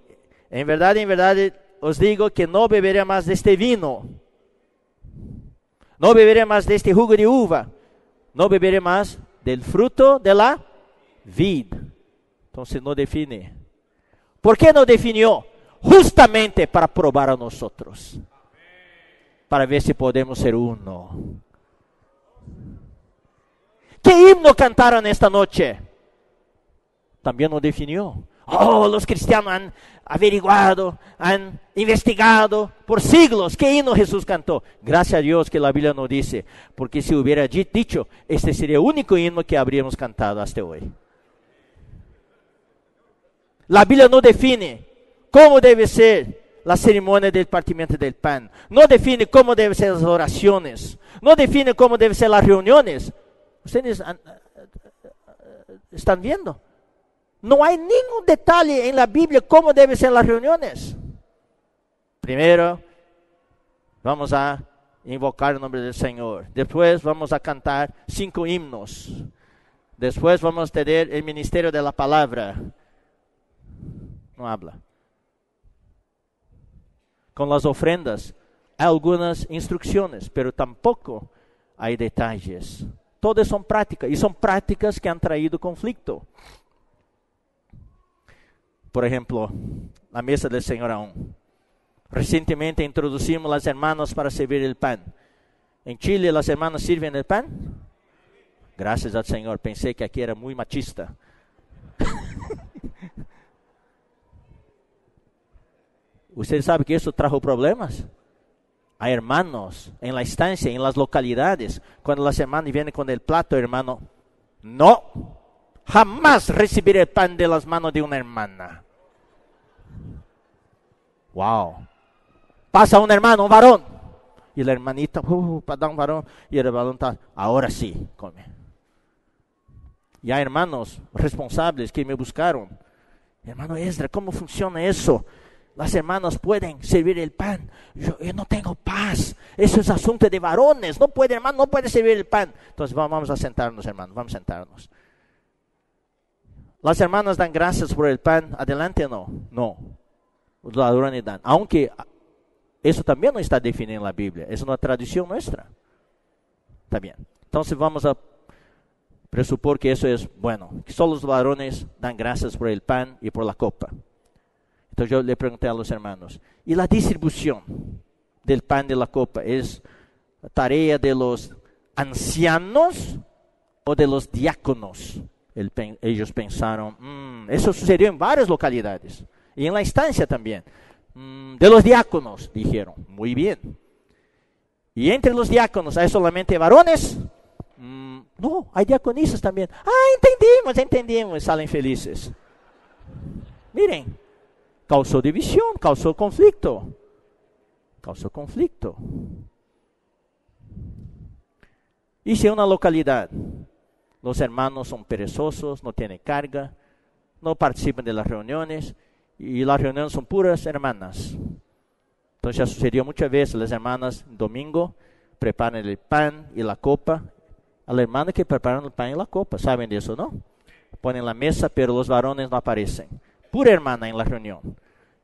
en verdad os digo que no beberé más de este vino. No beberé más de este jugo de uva. No beberé más del fruto de la vid. Entonces no define. ¿Por qué no definió? Justamente para probar a nosotros. Para ver si podemos ser uno. ¿Qué himno cantaron esta noche? También no definió. Oh, los cristianos han averiguado, han investigado por siglos qué himno Jesús cantó. Gracias a Dios que la Biblia no dice, porque si hubiera dicho, este sería el único himno que habríamos cantado hasta hoy. La Biblia no define cómo debe ser la ceremonia del partimiento del pan. No define cómo deben ser las oraciones. No define cómo deben ser las reuniones. Ustedes están viendo. No hay ningún detalle en la Biblia cómo deben ser las reuniones. Primero, vamos a invocar el nombre del Señor. Después vamos a cantar 5 himnos. Después vamos a tener el ministerio de la palabra. No habla. Con las ofrendas hay algunas instrucciones, pero tampoco hay detalles. Todas son prácticas, y son prácticas que han traído conflicto. Por ejemplo, la mesa del Señor aún. Recientemente introducimos las hermanas para servir el pan. ¿En Chile las hermanas sirven el pan? Gracias al Señor, pensé que aquí era muy machista. ¿Usted sabe que eso trajo problemas? Hay hermanos en la estancia, en las localidades, cuando las hermanas vienen con el plato, hermano, no, jamás recibiré el pan de las manos de una hermana. Wow. Pasa un hermano, un varón, y la hermanita, para dar un varón, y el varón está, ahora sí, come. Y hay hermanos responsables que me buscaron. Hermano Esdra, ¿cómo funciona eso? Las hermanas pueden servir el pan. Yo no tengo paz. Eso es asunto de varones. No puede, hermano, no puede servir el pan. Entonces vamos a sentarnos, hermanos. Vamos a sentarnos. Las hermanas dan gracias por el pan. ¿Adelante o no? No. Los ladrones dan. Aunque eso también no está definido en la Biblia. Es una tradición nuestra. Está bien. Entonces vamos a presupor que eso es bueno. Que solo los varones dan gracias por el pan y por la copa. Entonces yo le pregunté a los hermanos, ¿y la distribución del pan de la copa es tarea de los ancianos o de los diáconos. Ellos pensaron, eso sucedió en varias localidades, y en la instancia también. De los diáconos, dijeron, muy bien. Y entre los diáconos, ¿hay solamente varones? No, hay diaconisas también. Entendimos, salen felices. Miren, causó división, causó conflicto. Y si en una localidad los hermanos son perezosos, no tienen carga, no participan de las reuniones, y las reuniones son puras hermanas. Entonces ya sucedió muchas veces, las hermanas domingo preparan el pan y la copa. A la hermana que preparan el pan y la copa, ¿saben de eso, no? Ponen la mesa, pero los varones no aparecen. Pura hermana en la reunión.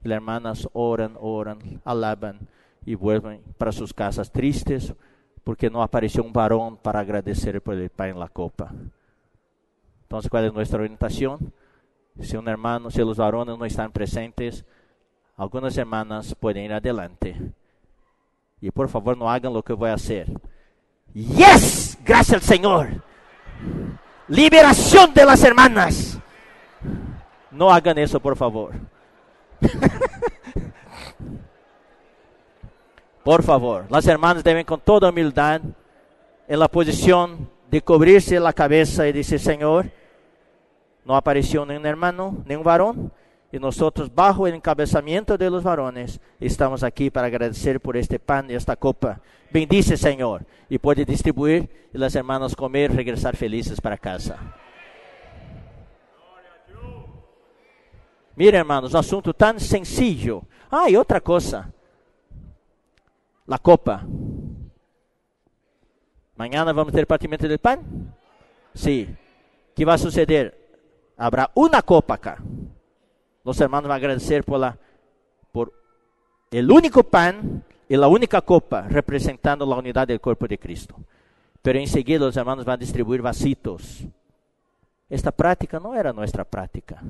Y las hermanas oran, alaban y vuelven para sus casas tristes porque no apareció un varón para agradecer por el pan y la copa. Entonces, ¿cuál es nuestra orientación? Si los varones no están presentes, algunas hermanas pueden ir adelante. Y por favor, no hagan lo que voy a hacer. ¡Yes! Gracias al Señor. Liberación de las hermanas. No hagan eso, por favor. Por favor, las hermanas deben con toda humildad, en la posición de cubrirse la cabeza y decir, Señor, no apareció ni un hermano, ni un varón, y nosotros bajo el encabezamiento de los varones estamos aquí para agradecer por este pan y esta copa. Bendice, Señor, y puede distribuir y las hermanas comer y regresar felices para casa. Mira, hermanos, un asunto tan sencillo. Y otra cosa, la copa. Mañana vamos a tener partimiento del pan? Sí. ¿Qué va a suceder? Habrá una copa acá. Los hermanos van a agradecer por el único pan y la única copa, representando la unidad del cuerpo de Cristo. Pero enseguida los hermanos van a distribuir vasitos. Esta práctica no era nuestra práctica.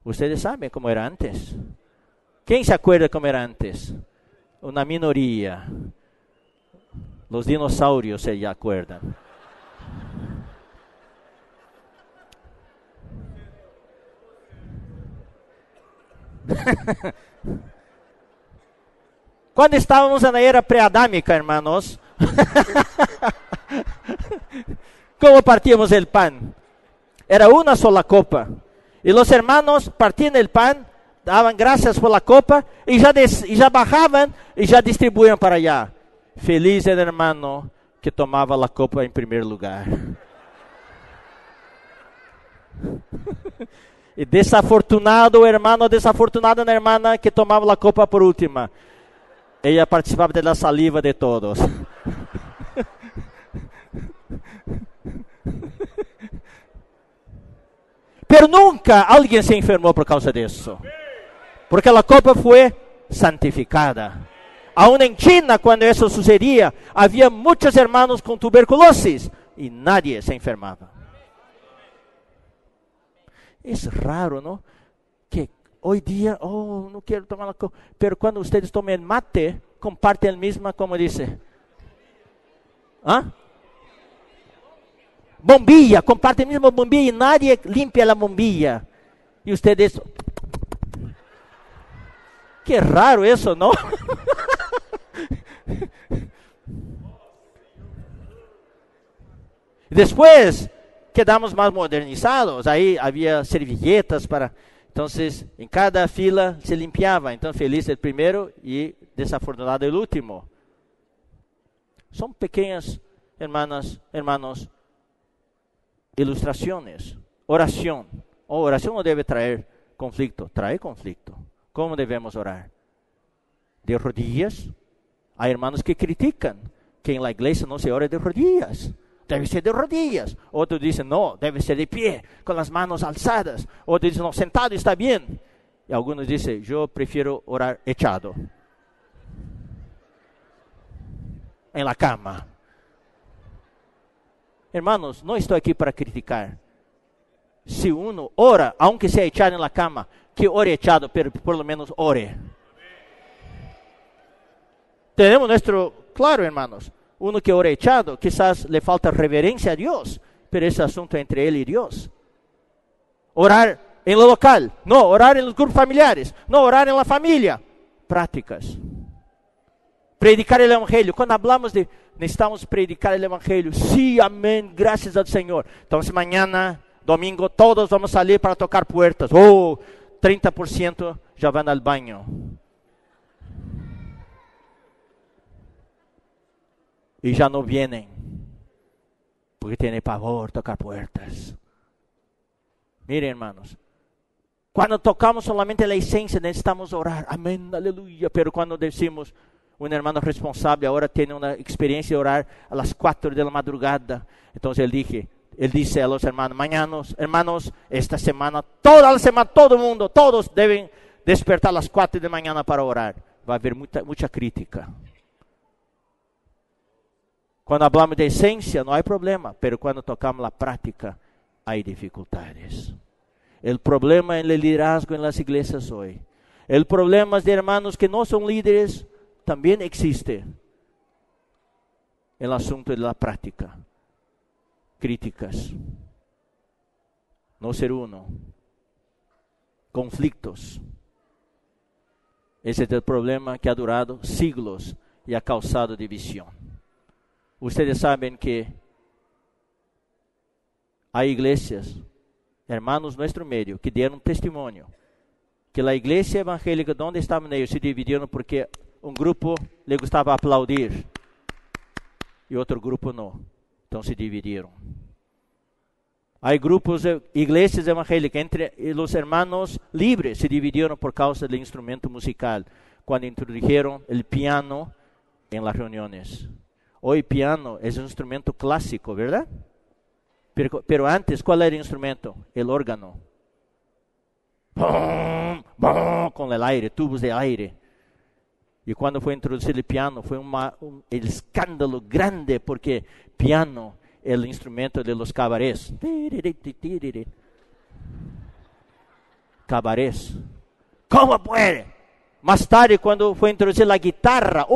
Ustedes saben cómo era antes. ¿Quién se acuerda cómo era antes? Una minoría. Los dinosaurios se acuerdan. Cuando estábamos en la era preadámica, hermanos, ¿cómo partíamos el pan? Era una sola copa. Y los hermanos partían el pan, daban gracias por la copa, y ya bajaban y ya distribuían para allá. Feliz el hermano que tomaba la copa en primer lugar. Y desafortunado hermano, desafortunada la hermana que tomaba la copa por última. Ella participaba de la saliva de todos. Pero nunca alguien se enfermó por causa de eso. Porque la copa fue santificada. Aún en China, cuando eso sucedía, había muchos hermanos con tuberculosis y nadie se enfermaba. Es raro, ¿no? Que hoy día, no quiero tomar la copa. Pero cuando ustedes toman el mate, comparten el mismo, como dice. Bombilla, comparten el mismo bombilla y nadie limpia la bombilla. Y ustedes... Qué raro eso, ¿no? Después quedamos más modernizados. Ahí había servilletas para... Entonces, en cada fila se limpiaba. Entonces, feliz el primero y desafortunado el último. Son pequeñas, hermanos, ilustraciones. Oración. Oración no debe traer conflicto. Trae conflicto. ¿Cómo debemos orar? ¿De rodillas? Hay hermanos que critican que en la iglesia no se ora de rodillas. Debe ser de rodillas. Otros dicen, no, debe ser de pie, con las manos alzadas. Otros dicen, no, sentado está bien. Y algunos dicen, yo prefiero orar echado. En la cama. Hermanos, no estoy aquí para criticar. Si uno ora, aunque sea echado en la cama, que ore echado, pero por lo menos ore. Tenemos claro, hermanos, uno que ora echado, quizás le falta reverencia a Dios, pero ese asunto es entre él y Dios. Orar en lo local, no, orar en los grupos familiares, no, orar en la familia. Prácticas. Predicar el Evangelio. Cuando hablamos de necesitamos predicar el Evangelio, sí, amén, gracias al Señor. Entonces mañana, domingo, todos vamos a salir para tocar puertas. 30% ya van al baño. Y ya no vienen, porque tienen pavor tocar puertas. Miren, hermanos, cuando tocamos solamente la esencia, necesitamos orar, amén, aleluya. Pero cuando decimos, un hermano responsable ahora tiene una experiencia de orar a las 4 de la madrugada. Entonces él dice a los hermanos, mañana, hermanos, esta semana, toda la semana, todo el mundo, todos deben despertar a las 4 de la mañana para orar. Va a haber mucha crítica. Cuando hablamos de esencia no hay problema, pero cuando tocamos la práctica hay dificultades. El problema en el liderazgo en las iglesias hoy, el problema de hermanos que no son líderes, también existe en el asunto de la práctica. Críticas, no ser uno, conflictos. Ese es el problema que ha durado siglos y ha causado división. Ustedes saben que hay iglesias, hermanos nuestro medio, que dieron testimonio que la iglesia evangélica donde estaban ellos se dividieron porque un grupo le gustaba aplaudir y otro grupo no. Entonces se dividieron. Hay grupos, iglesias evangélicas, entre los hermanos libres se dividieron por causa del instrumento musical, cuando introdujeron el piano en las reuniones. Hoy piano es un instrumento clásico, ¿verdad? Pero antes, ¿cuál era el instrumento? El órgano. ¡Bum! ¡Bum! Con el aire, tubos de aire. Y cuando fue introducido el piano, fue el escándalo grande, porque piano es el instrumento de los cabarets. Cabarets. ¿Cómo puede? Más tarde, cuando fue introducida la guitarra,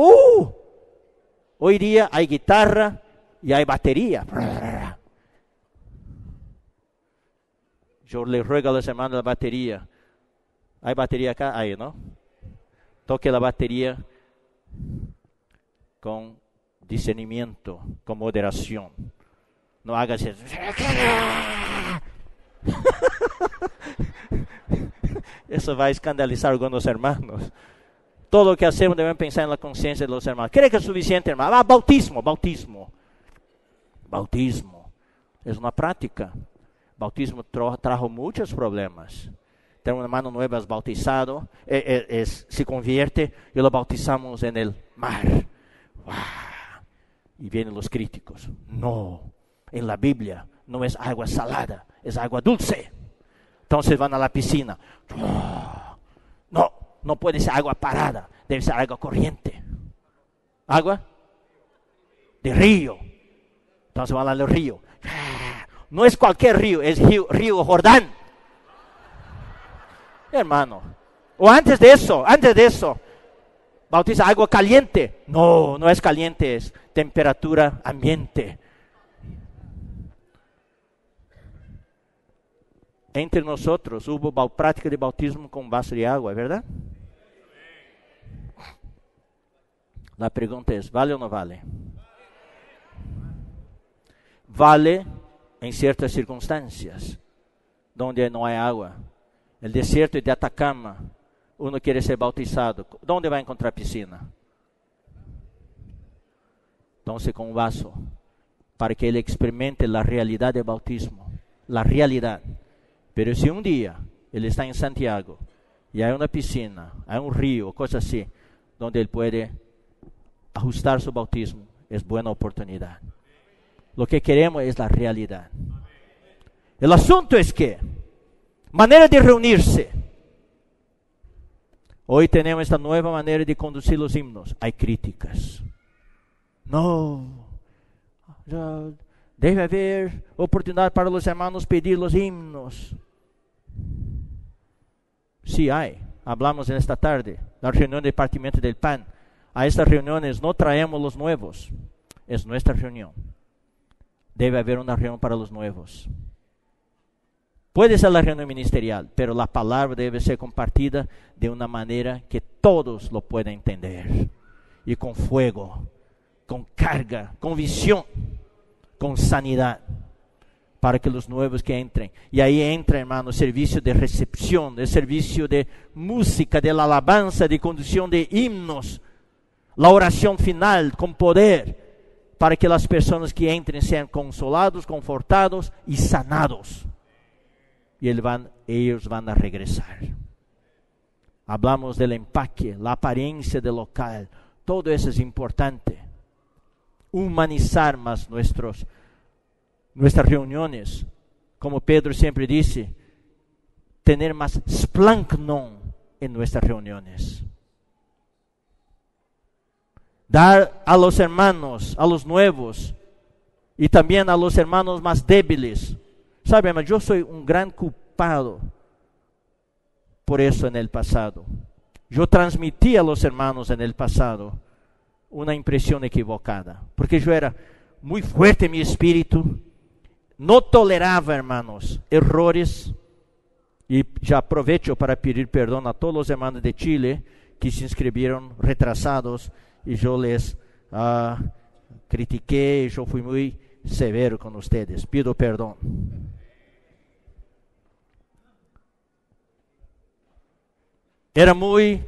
hoy día hay guitarra y hay batería. Yo le ruego a los hermanos la batería. ¿Hay batería acá? Hay, ¿no? Toque la batería con discernimiento, con moderación. No hagas eso. Eso va a escandalizar a algunos hermanos. Todo lo que hacemos debemos pensar en la conciencia de los hermanos. ¿Cree que es suficiente, hermano? Bautismo. Bautismo es una práctica. Bautismo trajo muchos problemas. Tengo un hermano nuevo, es bautizado, se convierte y lo bautizamos en el mar. ¡Wow! Y vienen los críticos. No, en la Biblia no es agua salada, es agua dulce. Entonces van a la piscina. No puede ser agua parada, debe ser agua corriente. ¿Agua? De río. Entonces van al río. No es cualquier río, es río Jordán. Hermano. O antes de eso, bautiza agua caliente. No es caliente, es temperatura ambiente. Entre nosotros hubo práctica de bautismo con vaso de agua, ¿verdad? La pregunta es, ¿vale o no vale? Vale en ciertas circunstancias, donde no hay agua. El desierto de Atacama, uno quiere ser bautizado. ¿Dónde va a encontrar piscina? Entonces con un vaso, para que él experimente la realidad del bautismo. La realidad. Pero si un día él está en Santiago, y hay una piscina, hay un río, cosas así, donde él puede ajustar su bautismo, es buena oportunidad. Lo que queremos es la realidad. El asunto es que, manera de reunirse. Hoy tenemos esta nueva manera de conducir los himnos. Hay críticas. No, debe haber oportunidad para los hermanos pedir los himnos. Sí hay. Hablamos en esta tarde, la reunión del Departamento del PAN. A estas reuniones no traemos los nuevos. Es nuestra reunión. debe haber una reunión para los nuevos. Puede ser la reunión ministerial, pero la palabra debe ser compartida de una manera que todos lo puedan entender. Y con fuego, con carga, con visión, con sanidad. Para que los nuevos que entren. Y ahí entra, hermano, el servicio de recepción, el servicio de música, de la alabanza, de conducción de himnos. La oración final con poder. Para que las personas que entren sean consolados, confortados y sanados. Y ellos van a regresar. Hablamos del empaque, la apariencia del local. Todo eso es importante. Humanizar más nuestras reuniones. Como Pedro siempre dice, tener más splanknon en nuestras reuniones. Dar a los hermanos, a los nuevos, y también a los hermanos más débiles. Sabe, hermano, yo soy un gran culpado por eso en el pasado. Yo transmití a los hermanos en el pasado una impresión equivocada, porque yo era muy fuerte en mi espíritu, no toleraba, hermanos, errores, y ya aprovecho para pedir perdón a todos los hermanos de Chile que se inscribieron retrasados, y yo les critiqué, yo fui muy severo con ustedes, pido perdón.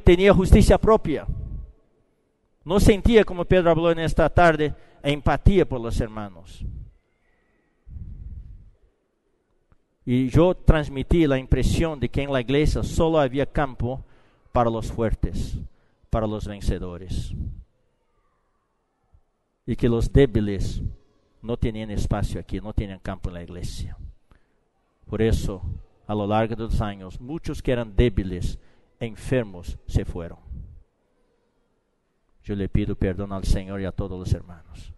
Tenía justicia propia. No sentía, como Pedro habló en esta tarde, empatía por los hermanos. Y yo transmití la impresión de que en la iglesia solo había campo para los fuertes, para los vencedores. Y que los débiles no tenían espacio aquí, no tenían campo en la iglesia. Por eso, a lo largo de los años, muchos que eran débiles, enfermos, se fueron. Yo le pido perdón al Señor y a todos los hermanos.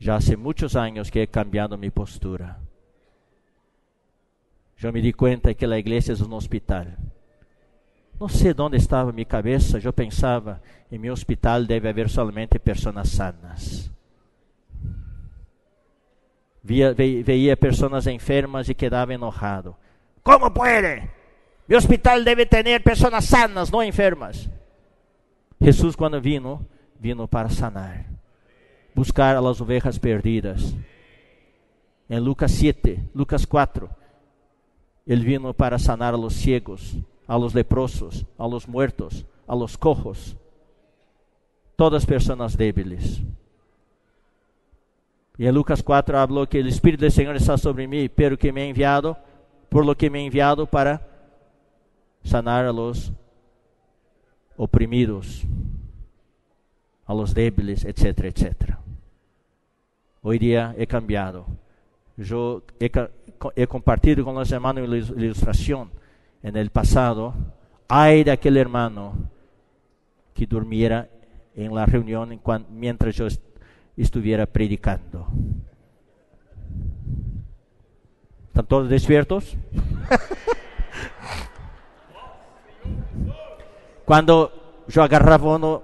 Ya hace muchos años que he cambiado mi postura. Yo me di cuenta que la iglesia es un hospital. No sé dónde estaba mi cabeza. Yo pensaba, en mi hospital debe haber solamente personas sanas. Veía personas enfermas y quedaba enojado. ¿Cómo puede? Mi hospital debe tener personas sanas, no enfermas. Jesús, cuando vino para sanar, buscar a las ovejas perdidas. En Lucas 4, Él vino para sanar a los ciegos, a los leprosos, a los muertos, a los cojos, todas personas débiles. Y en Lucas 4 habló que el Espíritu del Señor está sobre mí, pero que me ha enviado, por lo que me ha enviado para sanar a los oprimidos, a los débiles, etcétera, etcétera. Hoy día he cambiado. Yo he compartido con los hermanos la ilustración. En el pasado, ay de aquel hermano que durmiera en la reunión mientras yo estuviera predicando. ¿Están todos despiertos? Cuando yo agarraba uno,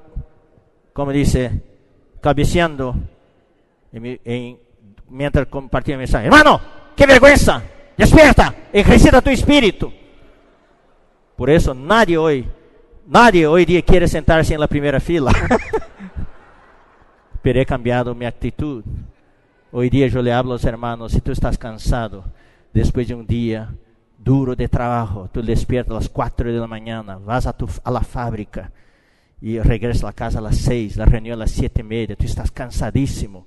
como dice, cabeceando, mientras compartía el mensaje, hermano, qué vergüenza, despierta, ejercita tu espíritu. Por eso nadie hoy día quiere sentarse en la primera fila. Pero he cambiado mi actitud. Hoy día yo le hablo a los hermanos, si tú estás cansado, después de un día duro de trabajo, tú despiertas a las 4 de la mañana, vas a la fábrica y regresas a la casa a las 6, la reunión a las 7:30, tú estás cansadísimo,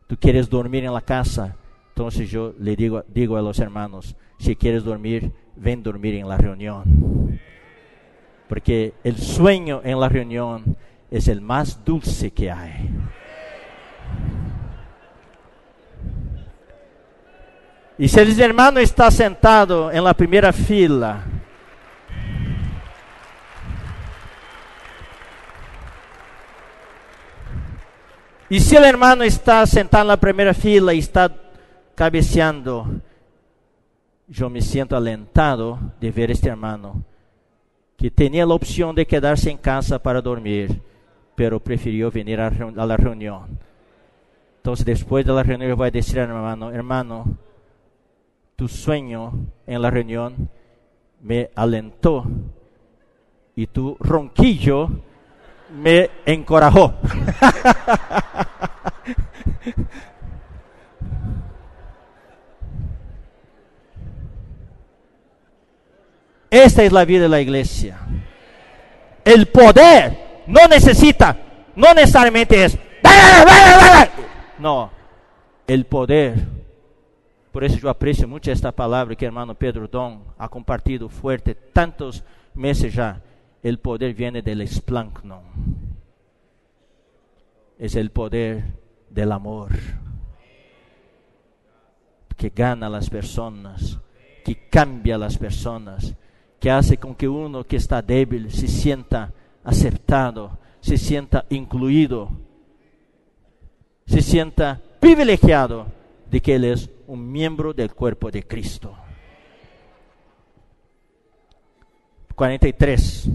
tú quieres dormir en la casa. Entonces yo le digo a los hermanos, si quieres dormir, ven dormir en la reunión. Porque el sueño en la reunión es el más dulce que hay. Y si el hermano está sentado en la primera fila, y si el hermano está sentado en la primera fila y está cabeceando, yo me siento alentado de ver este hermano que tenía la opción de quedarse en casa para dormir, pero prefirió venir a la reunión. Entonces después de la reunión yo voy a decir al hermano, hermano, tu sueño en la reunión me alentó y tu ronquillo me encorajó. Esta es la vida de la iglesia. El poder no necesariamente es, no, el poder. Por eso yo aprecio mucho esta palabra que el hermano Pedro Don ha compartido fuerte tantos meses ya. El poder viene del esplancnon. Es el poder del amor que gana a las personas, que cambia a las personas, que hace con que uno que está débil se sienta aceptado, se sienta incluido, se sienta privilegiado de que él es un miembro del cuerpo de Cristo. 43.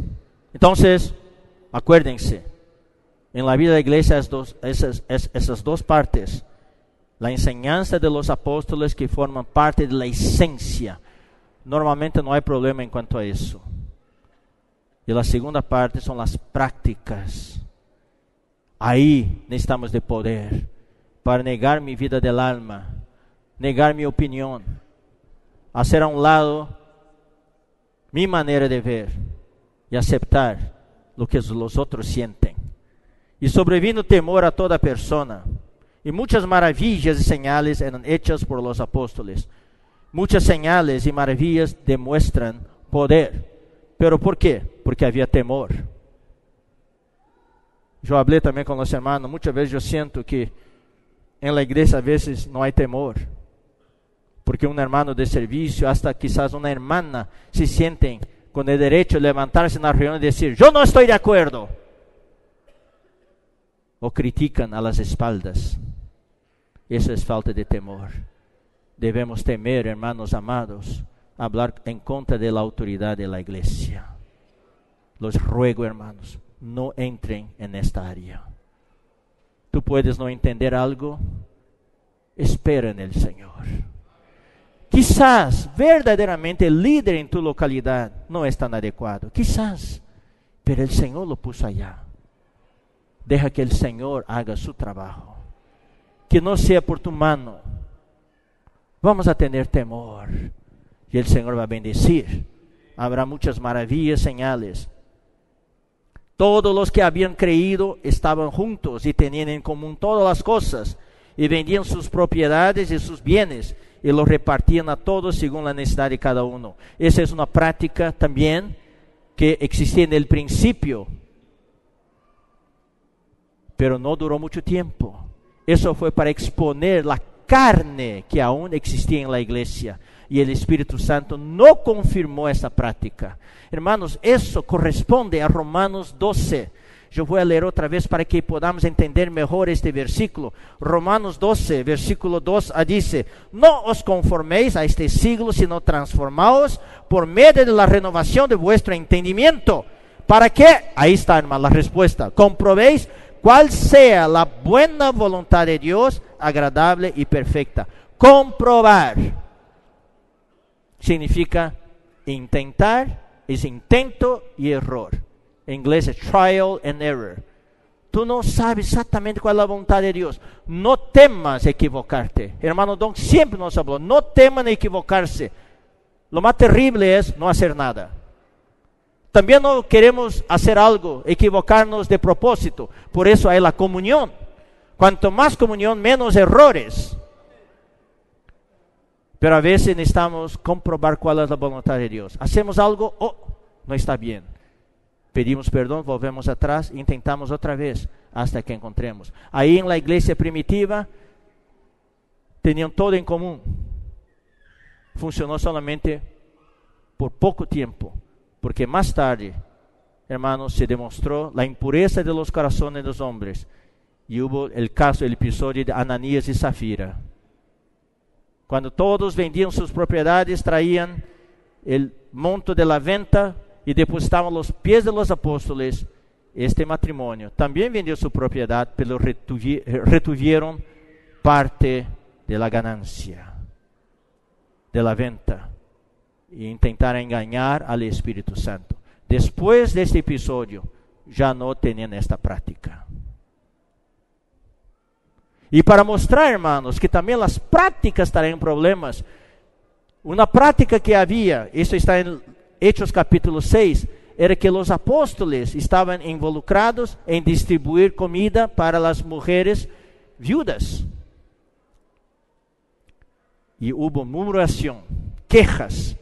Entonces, acuérdense, en la vida de la iglesia esas dos partes, la enseñanza de los apóstoles que forman parte de la esencia, normalmente no hay problema en cuanto a eso. Y la segunda parte son las prácticas. Ahí necesitamos de poder para negar mi vida del alma, negar mi opinión, hacer a un lado mi manera de ver y aceptar lo que los otros sienten. Y sobrevino temor a toda persona. Y muchas maravillas y señales eran hechas por los apóstoles. Muchas señales y maravillas demuestran poder. ¿Pero por qué? Porque había temor. Yo hablé también con los hermanos. Muchas veces yo siento que en la iglesia a veces no hay temor. Porque un hermano de servicio, hasta quizás una hermana, se sienten con el derecho de levantarse en la reunión y decir, yo no estoy de acuerdo. O critican a las espaldas. Eso es falta de temor. Debemos temer, hermanos amados, hablar en contra de la autoridad de la iglesia. Los ruego, hermanos, no entren en esta área. Tú puedes no entender algo, espera en el Señor. Quizás verdaderamente el líder en tu localidad no es tan adecuado, quizás, pero el Señor lo puso allá. Deja que el Señor haga su trabajo, que no sea por tu mano. Vamos a tener temor y el Señor va a bendecir. Habrá muchas maravillas, señales. Todos los que habían creído estaban juntos y tenían en común todas las cosas y vendían sus propiedades y sus bienes y los repartían a todos según la necesidad de cada uno. Esa es una práctica también que existía en el principio, pero no duró mucho tiempo. Eso fue para exponer la carne que aún existía en la iglesia. Y el Espíritu Santo no confirmó esa práctica. Hermanos, eso corresponde a Romanos 12. Yo voy a leer otra vez para que podamos entender mejor este versículo. Romanos 12, versículo 2 dice, no os conforméis a este siglo, sino transformaos por medio de la renovación de vuestro entendimiento. ¿Para qué? Ahí está, hermano, la respuesta. Comprobéis cuál sea la buena voluntad de Dios, agradable y perfecta. Comprobar significa intentar, es intento y error. En inglés es trial and error. Tú no sabes exactamente cuál es la voluntad de Dios. No temas equivocarte. Hermano Don siempre nos habló, no teman equivocarse. Lo más terrible es no hacer nada. También no queremos hacer algo, equivocarnos de propósito. Por eso hay la comunión. Cuanto más comunión, menos errores. Pero a veces necesitamos comprobar cuál es la voluntad de Dios. Hacemos algo, no está bien. Pedimos perdón, volvemos atrás, intentamos otra vez hasta que encontremos. Ahí en la iglesia primitiva tenían todo en común. Funcionó solamente por poco tiempo. Porque más tarde, hermanos, se demostró la impureza de los corazones de los hombres. Y hubo el episodio de Ananías y Zafira. Cuando todos vendían sus propiedades, traían el monto de la venta y depositaban los pies de los apóstoles. Este matrimonio también vendió su propiedad, pero retuvieron parte de la ganancia, de la venta, e intentar engañar al Espíritu Santo. Después de este episodio, ya no tenían esta práctica. Y para mostrar, hermanos, que también las prácticas traen problemas, una práctica que había, esto está en Hechos capítulo 6, era que los apóstoles estaban involucrados en distribuir comida para las mujeres viudas. Y hubo murmuración, quejas.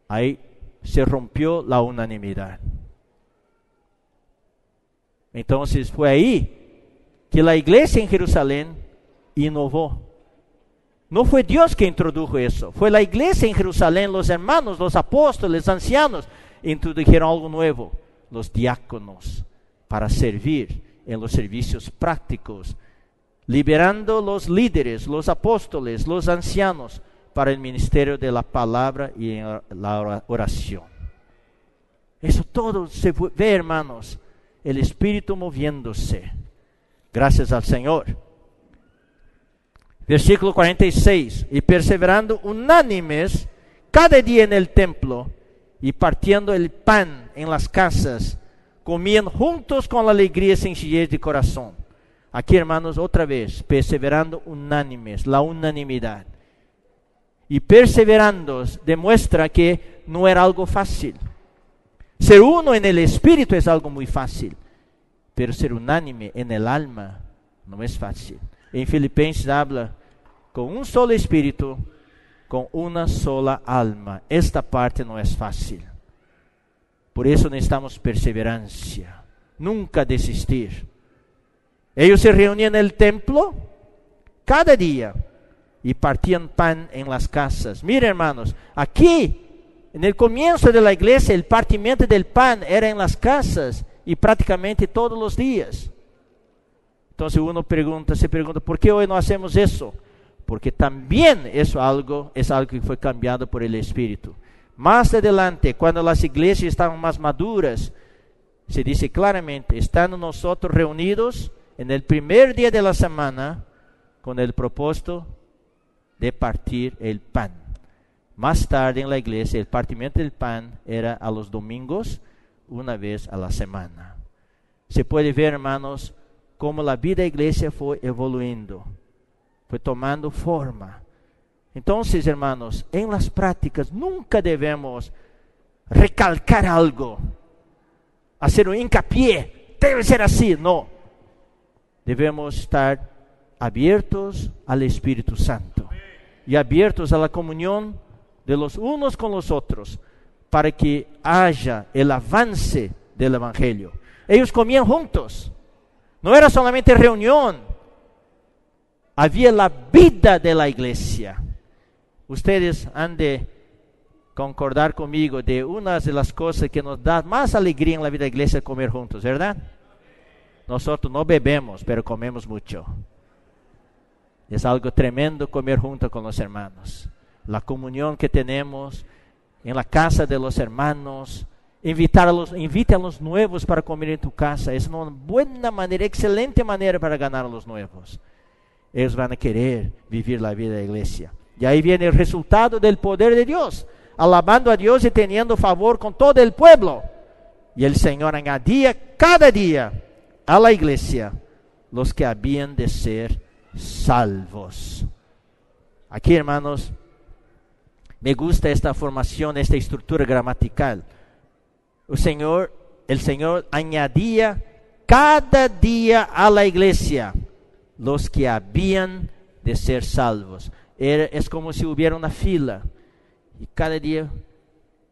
Ahí se rompió la unanimidad. Entonces fue ahí que la iglesia en Jerusalén innovó. No fue Dios que introdujo eso, fue la iglesia en Jerusalén, los hermanos, los apóstoles, ancianos, introdujeron algo nuevo, los diáconos, para servir en los servicios prácticos, liberando los líderes, los apóstoles, los ancianos, para el ministerio de la palabra y en la oración. Eso todo se ve, hermanos, el Espíritu moviéndose. Gracias al Señor. Versículo 46. Y perseverando unánimes cada día en el templo y partiendo el pan en las casas, comían juntos con alegría y sencillez de corazón. Aquí, hermanos, otra vez, perseverando unánimes, la unanimidad. Y perseverando demuestra que no era algo fácil. Ser uno en el espíritu es algo muy fácil, pero ser unánime en el alma no es fácil. En Filipenses habla con un solo espíritu, con una sola alma. Esta parte no es fácil. Por eso necesitamos perseverancia, nunca desistir. Ellos se reunían en el templo cada día y partían pan en las casas. Miren, hermanos, aquí en el comienzo de la iglesia el partimiento del pan era en las casas y prácticamente todos los días. Entonces uno se pregunta, ¿por qué hoy no hacemos eso? Porque también eso es algo que fue cambiado por el Espíritu. Más adelante, cuando las iglesias estaban más maduras, se dice claramente, estando nosotros reunidos en el primer día de la semana con el propósito de partir el pan. Más tarde en la iglesia, el partimiento del pan era a los domingos, una vez a la semana. Se puede ver, hermanos, cómo la vida de la iglesia fue evoluyendo, fue tomando forma. Entonces, hermanos, en las prácticas nunca debemos recalcar algo, hacer un hincapié, debe ser así, no. Debemos estar abiertos al Espíritu Santo y abiertos a la comunión de los unos con los otros, para que haya el avance del Evangelio. Ellos comían juntos, no era solamente reunión, había la vida de la iglesia. Ustedes han de concordar conmigo de una de las cosas que nos da más alegría en la vida de la iglesia, comer juntos, ¿verdad? Nosotros no bebemos, pero comemos mucho. Es algo tremendo comer junto con los hermanos. La comunión que tenemos en la casa de los hermanos, invite a los nuevos para comer en tu casa. Es una buena manera, excelente manera para ganar a los nuevos. Ellos van a querer vivir la vida de la iglesia. Y ahí viene el resultado del poder de Dios, alabando a Dios y teniendo favor con todo el pueblo. Y el Señor añadía cada día a la iglesia los que habían de ser salvos. Aquí, hermanos, me gusta esta formación, esta estructura gramatical. El Señor añadía cada día a la iglesia los que habían de ser salvos. Es como si hubiera una fila y cada día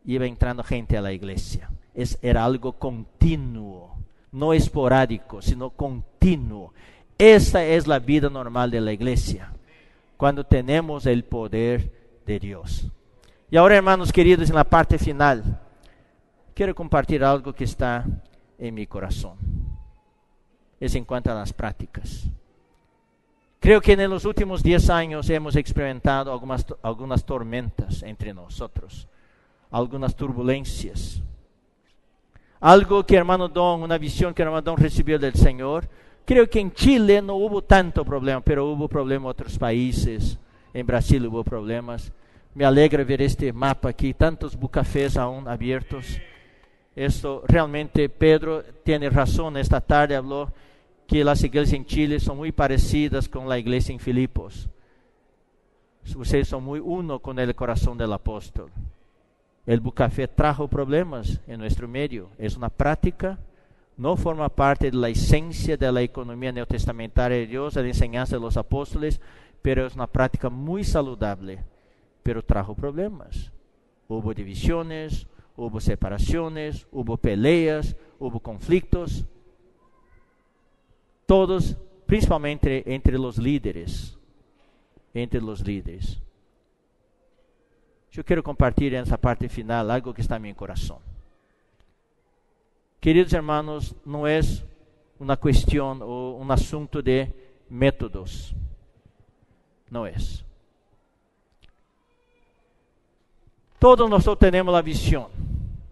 iba entrando gente a la iglesia. Era algo continuo, no esporádico, sino continuo. Esta es la vida normal de la iglesia, cuando tenemos el poder de Dios. Y ahora, hermanos queridos, en la parte final, quiero compartir algo que está en mi corazón. Es en cuanto a las prácticas. Creo que en los últimos 10 años hemos experimentado algunas tormentas entre nosotros, algunas turbulencias. Algo que hermano Don, una visión que hermano Don recibió del Señor, Creo que en Chile no hubo tanto problema, pero hubo problema en otros países. En Brasil hubo problemas. Me alegra ver este mapa aquí, tantos bucafés aún abiertos. Esto realmente, Pedro tiene razón, esta tarde habló que las iglesias en Chile son muy parecidas con la iglesia en Filipos. Ustedes son muy uno con el corazón del apóstol. El bucafé trajo problemas en nuestro medio. Es una práctica, no forma parte de la esencia de la economía neotestamentaria de Dios, de la enseñanza de los apóstoles, pero es una práctica muy saludable. Pero trajo problemas. Hubo divisiones, hubo separaciones, hubo peleas, hubo conflictos. Todos, principalmente entre los líderes. Yo quiero compartir en esa parte final algo que está en mi corazón. Queridos hermanos, no es una cuestión o un asunto de métodos. No es. Todos nosotros tenemos la visión,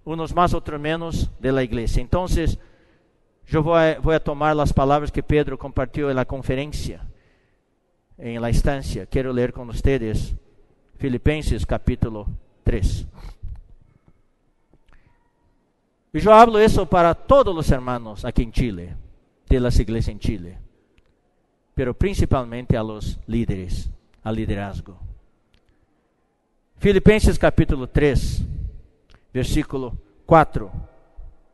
unos más, otros menos, de la iglesia. Entonces, yo voy a tomar las palabras que Pedro compartió en la conferencia, en la estancia. Quiero leer con ustedes Filipenses capítulo 3. Y yo hablo eso para todos los hermanos aquí en Chile, de las iglesias en Chile, pero principalmente a los líderes, al liderazgo. Filipenses capítulo 3, versículo 4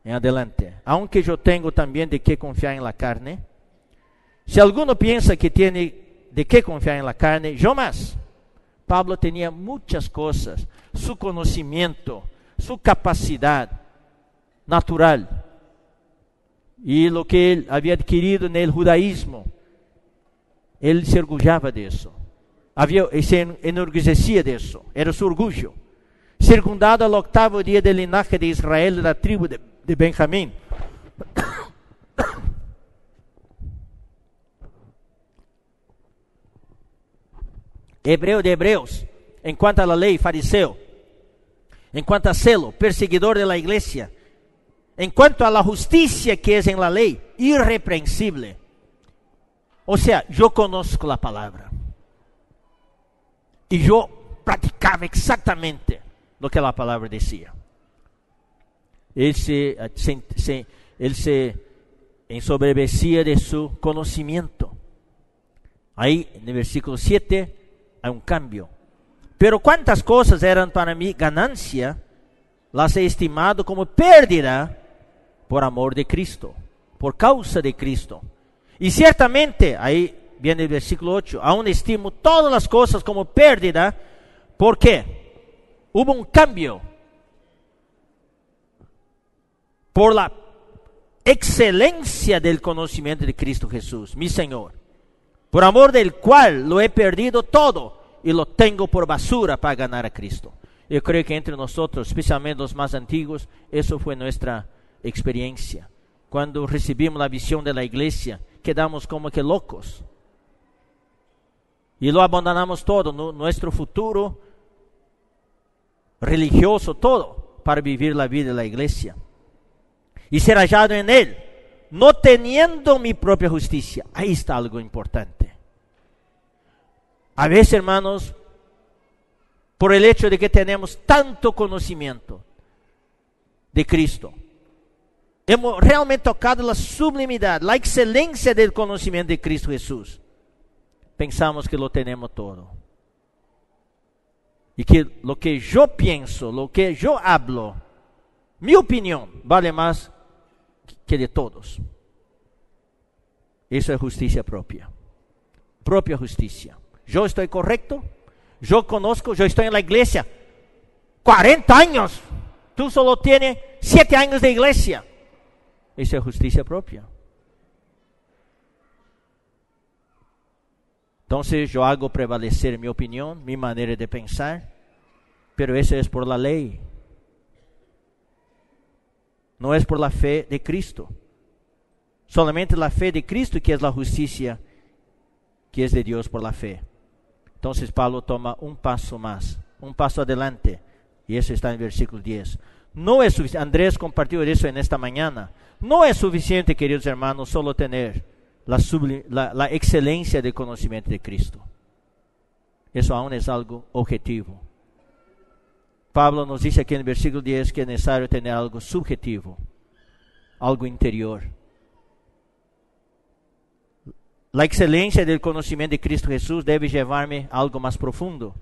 en adelante. Aunque yo tengo también de qué confiar en la carne, si alguno piensa que tiene de qué confiar en la carne, yo más. Pablo tenía muchas cosas, su conocimiento, su capacidad natural y lo que él había adquirido en el judaísmo. Él se orgullaba de eso. Se enorgullecía de eso, era su orgullo. Circundado al 8º día del linaje de Israel, de la tribu de Benjamín. Hebreo de hebreos, en cuanto a la ley, fariseo. En cuanto a celo, perseguidor de la iglesia. En cuanto a la justicia que es en la ley, irreprensible. O sea, yo conozco la palabra. Y yo practicaba exactamente lo que la palabra decía. Él se ensoberbecía de su conocimiento. Ahí en el versículo 7 hay un cambio. Pero cuántas cosas eran para mí ganancia, las he estimado como pérdida por amor de Cristo, por causa de Cristo. Y ciertamente, ahí viene el versículo 8, aún estimo todas las cosas como pérdida, porque hubo un cambio por la excelencia del conocimiento de Cristo Jesús, mi Señor, por amor del cual lo he perdido todo y lo tengo por basura para ganar a Cristo. Yo creo que entre nosotros, especialmente los más antiguos, eso fue nuestra experiencia. Cuando recibimos la visión de la iglesia, quedamos como que locos. Y lo abandonamos todo, nuestro futuro religioso, todo, para vivir la vida de la iglesia. Y ser hallado en él, no teniendo mi propia justicia. Ahí está algo importante. A veces, hermanos, por el hecho de que tenemos tanto conocimiento de Cristo, hemos realmente tocado la sublimidad, la excelencia del conocimiento de Cristo Jesús. Pensamos que lo tenemos todo. Y que lo que yo pienso, lo que yo hablo, mi opinión, vale más que de todos. Eso es justicia propia. Propia justicia. Yo estoy correcto, yo conozco, yo estoy en la iglesia 40 años. Tú solo tienes 7 años de iglesia. Eso es justicia propia. Entonces yo hago prevalecer mi opinión, mi manera de pensar, pero eso es por la ley. No es por la fe de Cristo. Solamente la fe de Cristo que es la justicia que es de Dios por la fe. Entonces Pablo toma un paso más, un paso adelante, y eso está en el versículo 10. No es suficiente, Andrés compartió eso en esta mañana. No es suficiente, queridos hermanos, solo tener la excelencia del conocimiento de Cristo. Eso aún es algo objetivo. Pablo nos dice aquí en el versículo 10 que es necesario tener algo subjetivo, algo interior. La excelencia del conocimiento de Cristo Jesús debe llevarme a algo más profundo.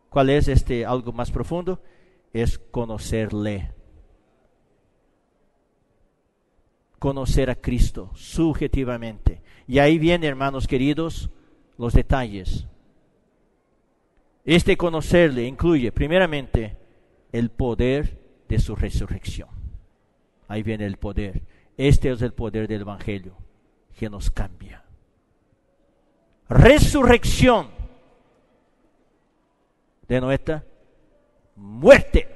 ¿Cuál es este algo más profundo? Es conocerle. Conocer a Cristo subjetivamente. Y ahí vienen, hermanos queridos, los detalles. Este conocerle incluye, primeramente, el poder de su resurrección. Ahí viene el poder. Este es el poder del Evangelio que nos cambia. Resurrección de nuestra muerte.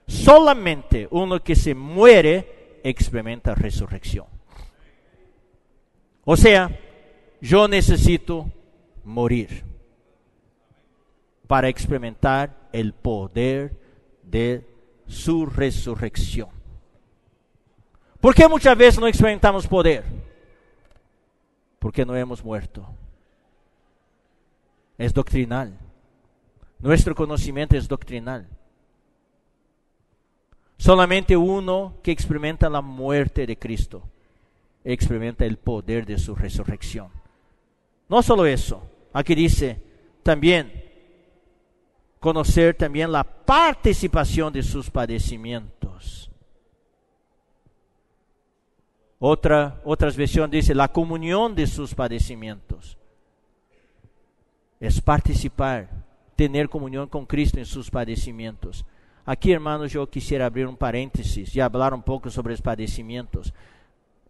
Solamente uno que se muere experimenta resurrección. O sea, yo necesito morir para experimentar el poder de su resurrección. ¿Por qué muchas veces no experimentamos poder? Porque no hemos muerto. Es doctrinal. Nuestro conocimiento es doctrinal. Solamente uno que experimenta la muerte de Cristo experimenta el poder de su resurrección. No solo eso, aquí dice también conocer también la participación de sus padecimientos. Otras versiones dice la comunión de sus padecimientos. Es participar, tener comunión con Cristo en sus padecimientos. Aquí, hermanos, yo quisiera abrir un paréntesis y hablar un poco sobre los padecimientos.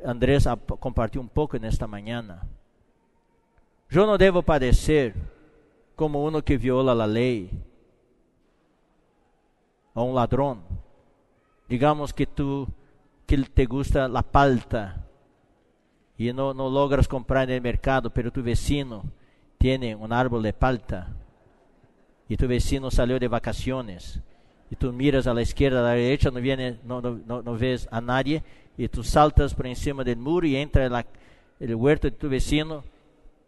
Andrés compartió un poco en esta mañana. Yo no debo padecer como uno que viola la ley o un ladrón. Digamos que te gusta la palta y no logras comprar en el mercado, pero tu vecino tiene un árbol de palta y tu vecino salió de vacaciones y tú miras a la izquierda, a la derecha, no ves a nadie y tú saltas por encima del muro y entras en el huerto de tu vecino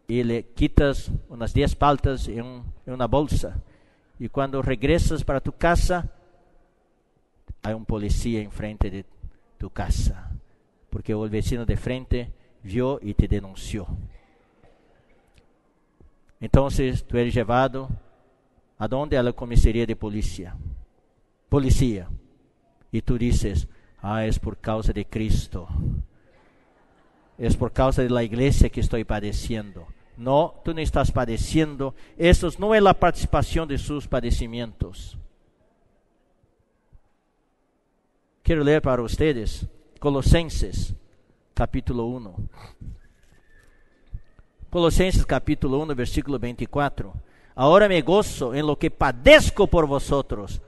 y le quitas unas 10 paltas en una bolsa. Y cuando regresas para tu casa, hay un policía enfrente de tu casa, porque el vecino de frente vio y te denunció. Entonces tú eres llevado ¿a dónde? A la comisaría de policía. Y tú dices, es por causa de Cristo. Es por causa de la iglesia que estoy padeciendo. No, tú no estás padeciendo. Eso no es la participación de sus padecimientos. Quiero leer para ustedes Colosenses capítulo 1. Colosenses capítulo 1, versículo 24. Ahora me gozo en lo que padezco por vosotros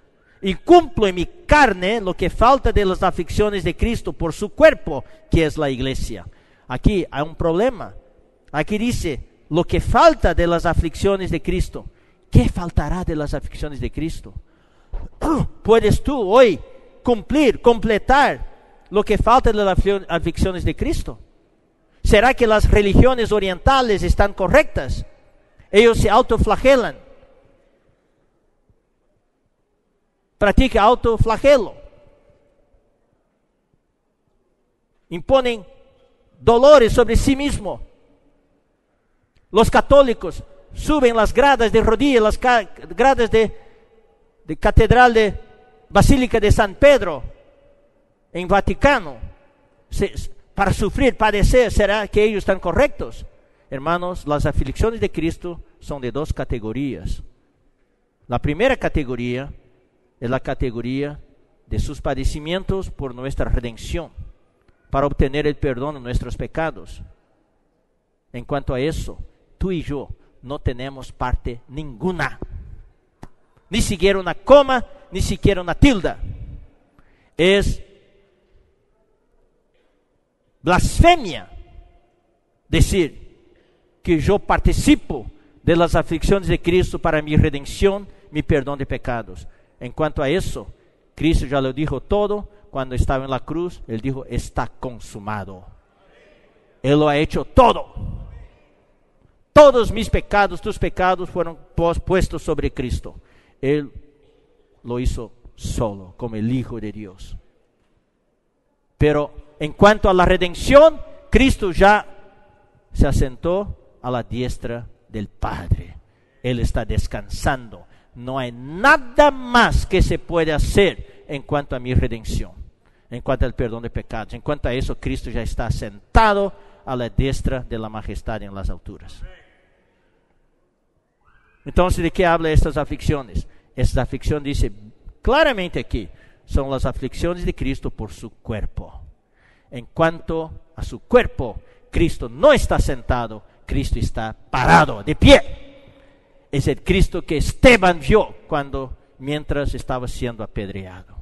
y cumplo en mi carne lo que falta de las aflicciones de Cristo por su cuerpo, que es la iglesia. Aquí hay un problema. Aquí dice, lo que falta de las aflicciones de Cristo. ¿Qué faltará de las aflicciones de Cristo? ¿Puedes tú hoy completar lo que falta de las aflicciones de Cristo? ¿Será que las religiones orientales están correctas? Ellos se autoflagelan. Practica autoflagelo. Imponen dolores sobre sí mismo. Los católicos suben las gradas de rodillas, las gradas de Catedral de Basílica de San Pedro en Vaticano para sufrir, padecer. ¿Será que ellos están correctos? Hermanos, las aflicciones de Cristo son de dos categorías. La primera categoría es la categoría de sus padecimientos por nuestra redención, para obtener el perdón de nuestros pecados. En cuanto a eso, tú y yo no tenemos parte ninguna, ni siquiera una coma, ni siquiera una tilde. Es blasfemia decir que yo participo de las aflicciones de Cristo para mi redención, mi perdón de pecados. En cuanto a eso, Cristo ya lo dijo todo. Cuando estaba en la cruz, Él dijo, está consumado. Él lo ha hecho todo. Todos mis pecados, tus pecados fueron puestos sobre Cristo. Él lo hizo solo, como el Hijo de Dios. Pero en cuanto a la redención, Cristo ya se asentó a la diestra del Padre. Él está descansando. No hay nada más que se puede hacer en cuanto a mi redención, en cuanto al perdón de pecados. En cuanto a eso, Cristo ya está sentado a la diestra de la majestad en las alturas. Entonces, ¿de qué habla estas aflicciones? Estas aflicciones, dice claramente aquí, son las aflicciones de Cristo por su cuerpo. En cuanto a su cuerpo, Cristo no está sentado, Cristo está parado, de pie. Es el Cristo que Esteban vio mientras estaba siendo apedreado.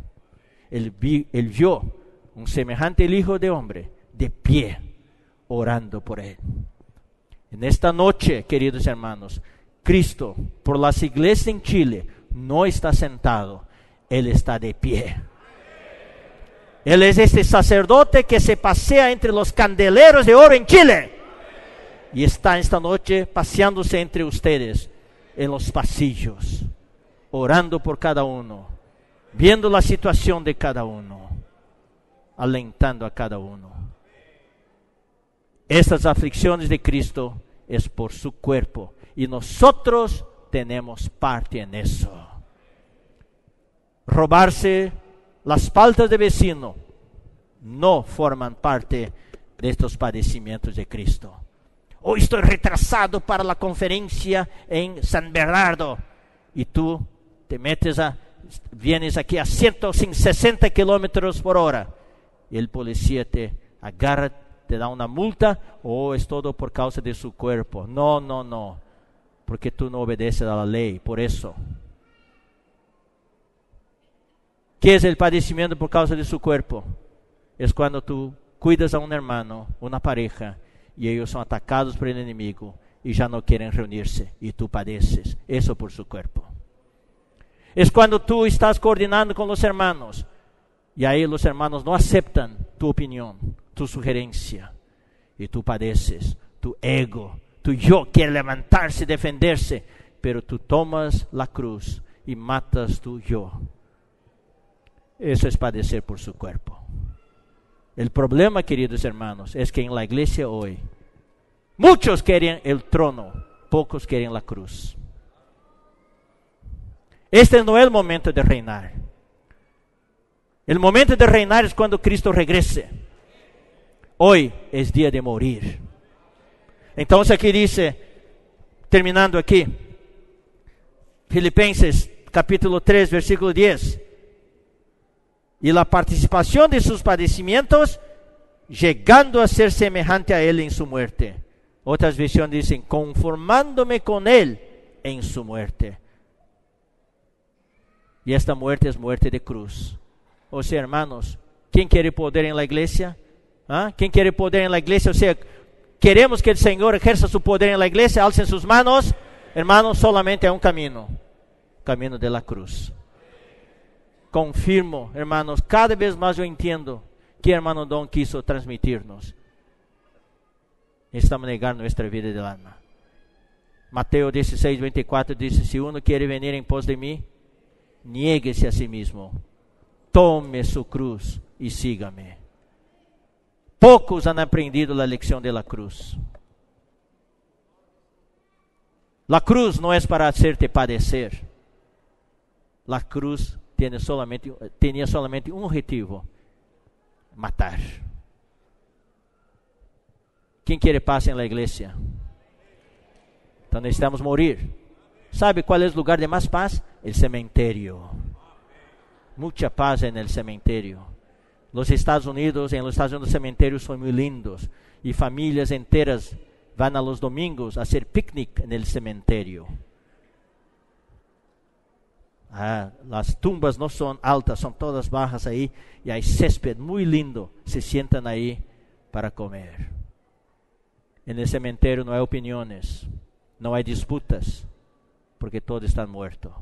Él vio un semejante Hijo de Hombre de pie, orando por él. En esta noche, queridos hermanos, Cristo, por las iglesias en Chile, no está sentado, Él está de pie. Él es este sacerdote que se pasea entre los candeleros de oro en Chile. Y está esta noche paseándose entre ustedes en los pasillos, orando por cada uno, viendo la situación de cada uno, alentando a cada uno. Estas aflicciones de Cristo es por su cuerpo. Y nosotros tenemos parte en eso. Robarse las faltas de vecino no forman parte de estos padecimientos de Cristo. Hoy estoy retrasado para la conferencia en San Bernardo. Y tú vienes aquí a 160 kilómetros por hora. Y el policía te agarra, te da una multa. O es todo por causa de su cuerpo. No. Porque tú no obedeces a la ley, por eso. ¿Qué es el padecimiento por causa de su cuerpo? Es cuando tú cuidas a un hermano, una pareja, y ellos son atacados por el enemigo, y ya no quieren reunirse, y tú padeces, eso por su cuerpo. Es cuando tú estás coordinando con los hermanos, y ahí los hermanos no aceptan tu opinión, tu sugerencia, y tú padeces, tu ego, tu yo quiere levantarse y defenderse, pero tú tomas la cruz y matas tu yo. Eso es padecer por su cuerpo. El problema, queridos hermanos, es que en la iglesia hoy, muchos quieren el trono, pocos quieren la cruz. Este no es el momento de reinar. El momento de reinar es cuando Cristo regrese. Hoy es día de morir. Entonces aquí dice, terminando aquí, Filipenses capítulo 3, versículo 10. Y la participación de sus padecimientos, llegando a ser semejante a Él en su muerte. Otras versiones dicen, conformándome con Él en su muerte. Y esta muerte es muerte de cruz. O sea, hermanos, ¿quién quiere poder en la iglesia? ¿Quién quiere poder en la iglesia? O sea, queremos que el Señor ejerza su poder en la iglesia, alcen sus manos. Hermanos, solamente hay un camino de la cruz. Confirmo, hermanos, cada vez más yo entiendo que hermano Don quiso transmitirnos. Necesitamos negar nuestra vida del alma. Mateo 16, 24 dice, si uno quiere venir en pos de mí, niéguese a sí mismo, tome su cruz y sígame. Pocos han aprendido la lección de la cruz. La cruz no es para hacerte padecer. La cruz tenía solamente un objetivo: matar. ¿Quién quiere paz en la iglesia? Entonces necesitamos morir. ¿Sabe cuál es el lugar de más paz? El cementerio. Mucha paz en el cementerio. En los Estados Unidos los cementerios son muy lindos. Y familias enteras van a los domingos a hacer picnic en el cementerio. Las tumbas no son altas, son todas bajas ahí. Y hay césped muy lindo. Se sientan ahí para comer. En el cementerio no hay opiniones, no hay disputas, porque todos están muertos.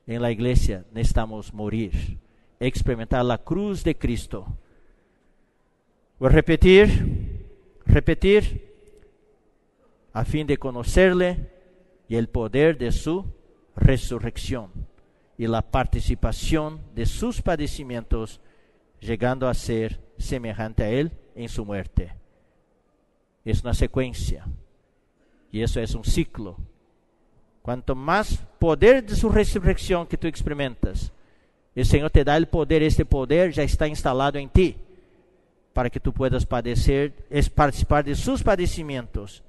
En la iglesia necesitamos morir, experimentar la cruz de Cristo, Voy a repetir, a fin de conocerle y el poder de su resurrección y la participación de sus padecimientos, llegando a ser semejante a él en su muerte. Es una secuencia y eso es un ciclo. Cuanto más poder de su resurrección que tú experimentas, el Señor te da el poder, este poder ya está instalado en ti, para que tú puedas participar de sus padecimientos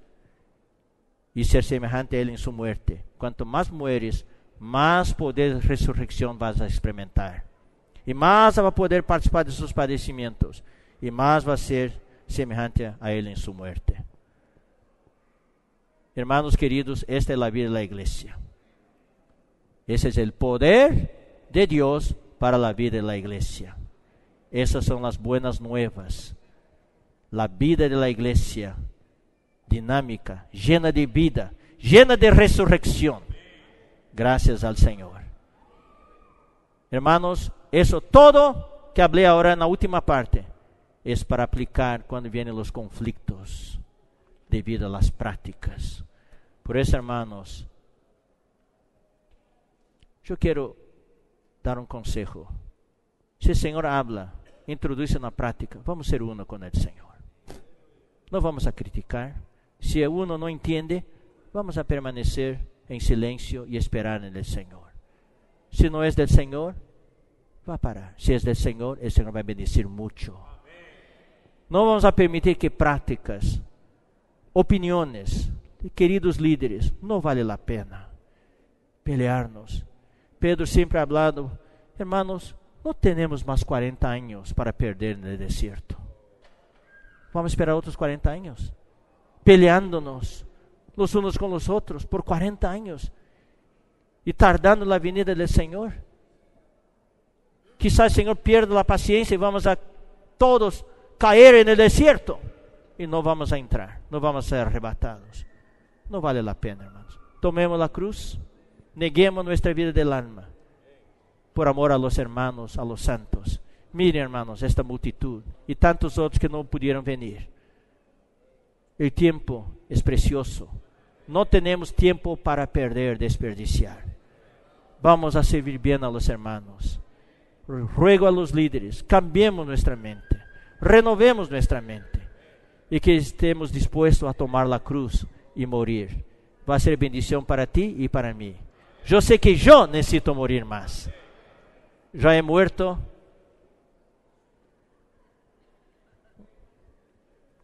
y ser semejante a él en su muerte. Cuanto más mueres, más poder de resurrección vas a experimentar. Y más va a poder participar de sus padecimientos. Y más va a ser semejante a él en su muerte. Hermanos queridos, esta es la vida de la iglesia. Ese es el poder de Dios para la vida de la iglesia. Esas son las buenas nuevas. La vida de la iglesia, dinámica, llena de vida, llena de resurrección. Gracias al Señor. Hermanos, eso todo que hablé ahora en la última parte es para aplicar cuando vienen los conflictos debido a las prácticas. Por eso, hermanos, yo quiero dar un consejo. Si el Señor habla, introduce una práctica, vamos a ser uno con el Señor. No vamos a criticar. Si uno no entiende, vamos a permanecer en silencio y esperar en el Señor. Si no es del Señor, va a parar. Si es del Señor, el Señor va a bendecir mucho. No vamos a permitir que prácticas, opiniones de queridos líderes, no vale la pena pelearnos. Pedro siempre ha hablado, hermanos, no tenemos más 40 años para perder en el desierto. Vamos a esperar otros 40 años, peleándonos los unos con los otros por 40 años y tardando la venida del Señor. Quizás el Señor pierda la paciencia y vamos a todos caer en el desierto y no vamos a entrar, no vamos a ser arrebatados. No vale la pena, hermanos. Tomemos la cruz, neguemos nuestra vida del alma por amor a los hermanos, a los santos. Miren, hermanos, esta multitud y tantos otros que no pudieron venir. El tiempo es precioso. No tenemos tiempo para perder, desperdiciar. Vamos a servir bien a los hermanos. Ruego a los líderes, cambiemos nuestra mente, renovemos nuestra mente y que estemos dispuestos a tomar la cruz y morir. Va a ser bendición para ti y para mí. Yo sé que yo necesito morir más. Ya he muerto.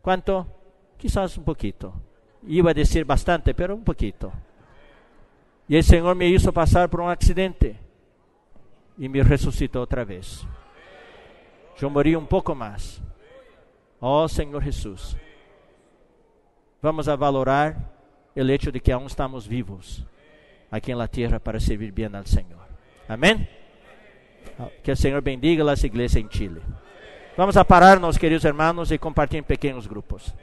¿Cuánto? Quizás un poquito. Iba a decir bastante, pero un poquito. Y el Señor me hizo pasar por un accidente y me resucitó otra vez. Yo morí un poco más. Oh Señor Jesús, vamos a valorar el hecho de que aún estamos vivos aquí en la tierra para servir bien al Señor. Amén. Que el Señor bendiga las iglesias en Chile. Vamos a pararnos, queridos hermanos, y compartir en pequeños grupos.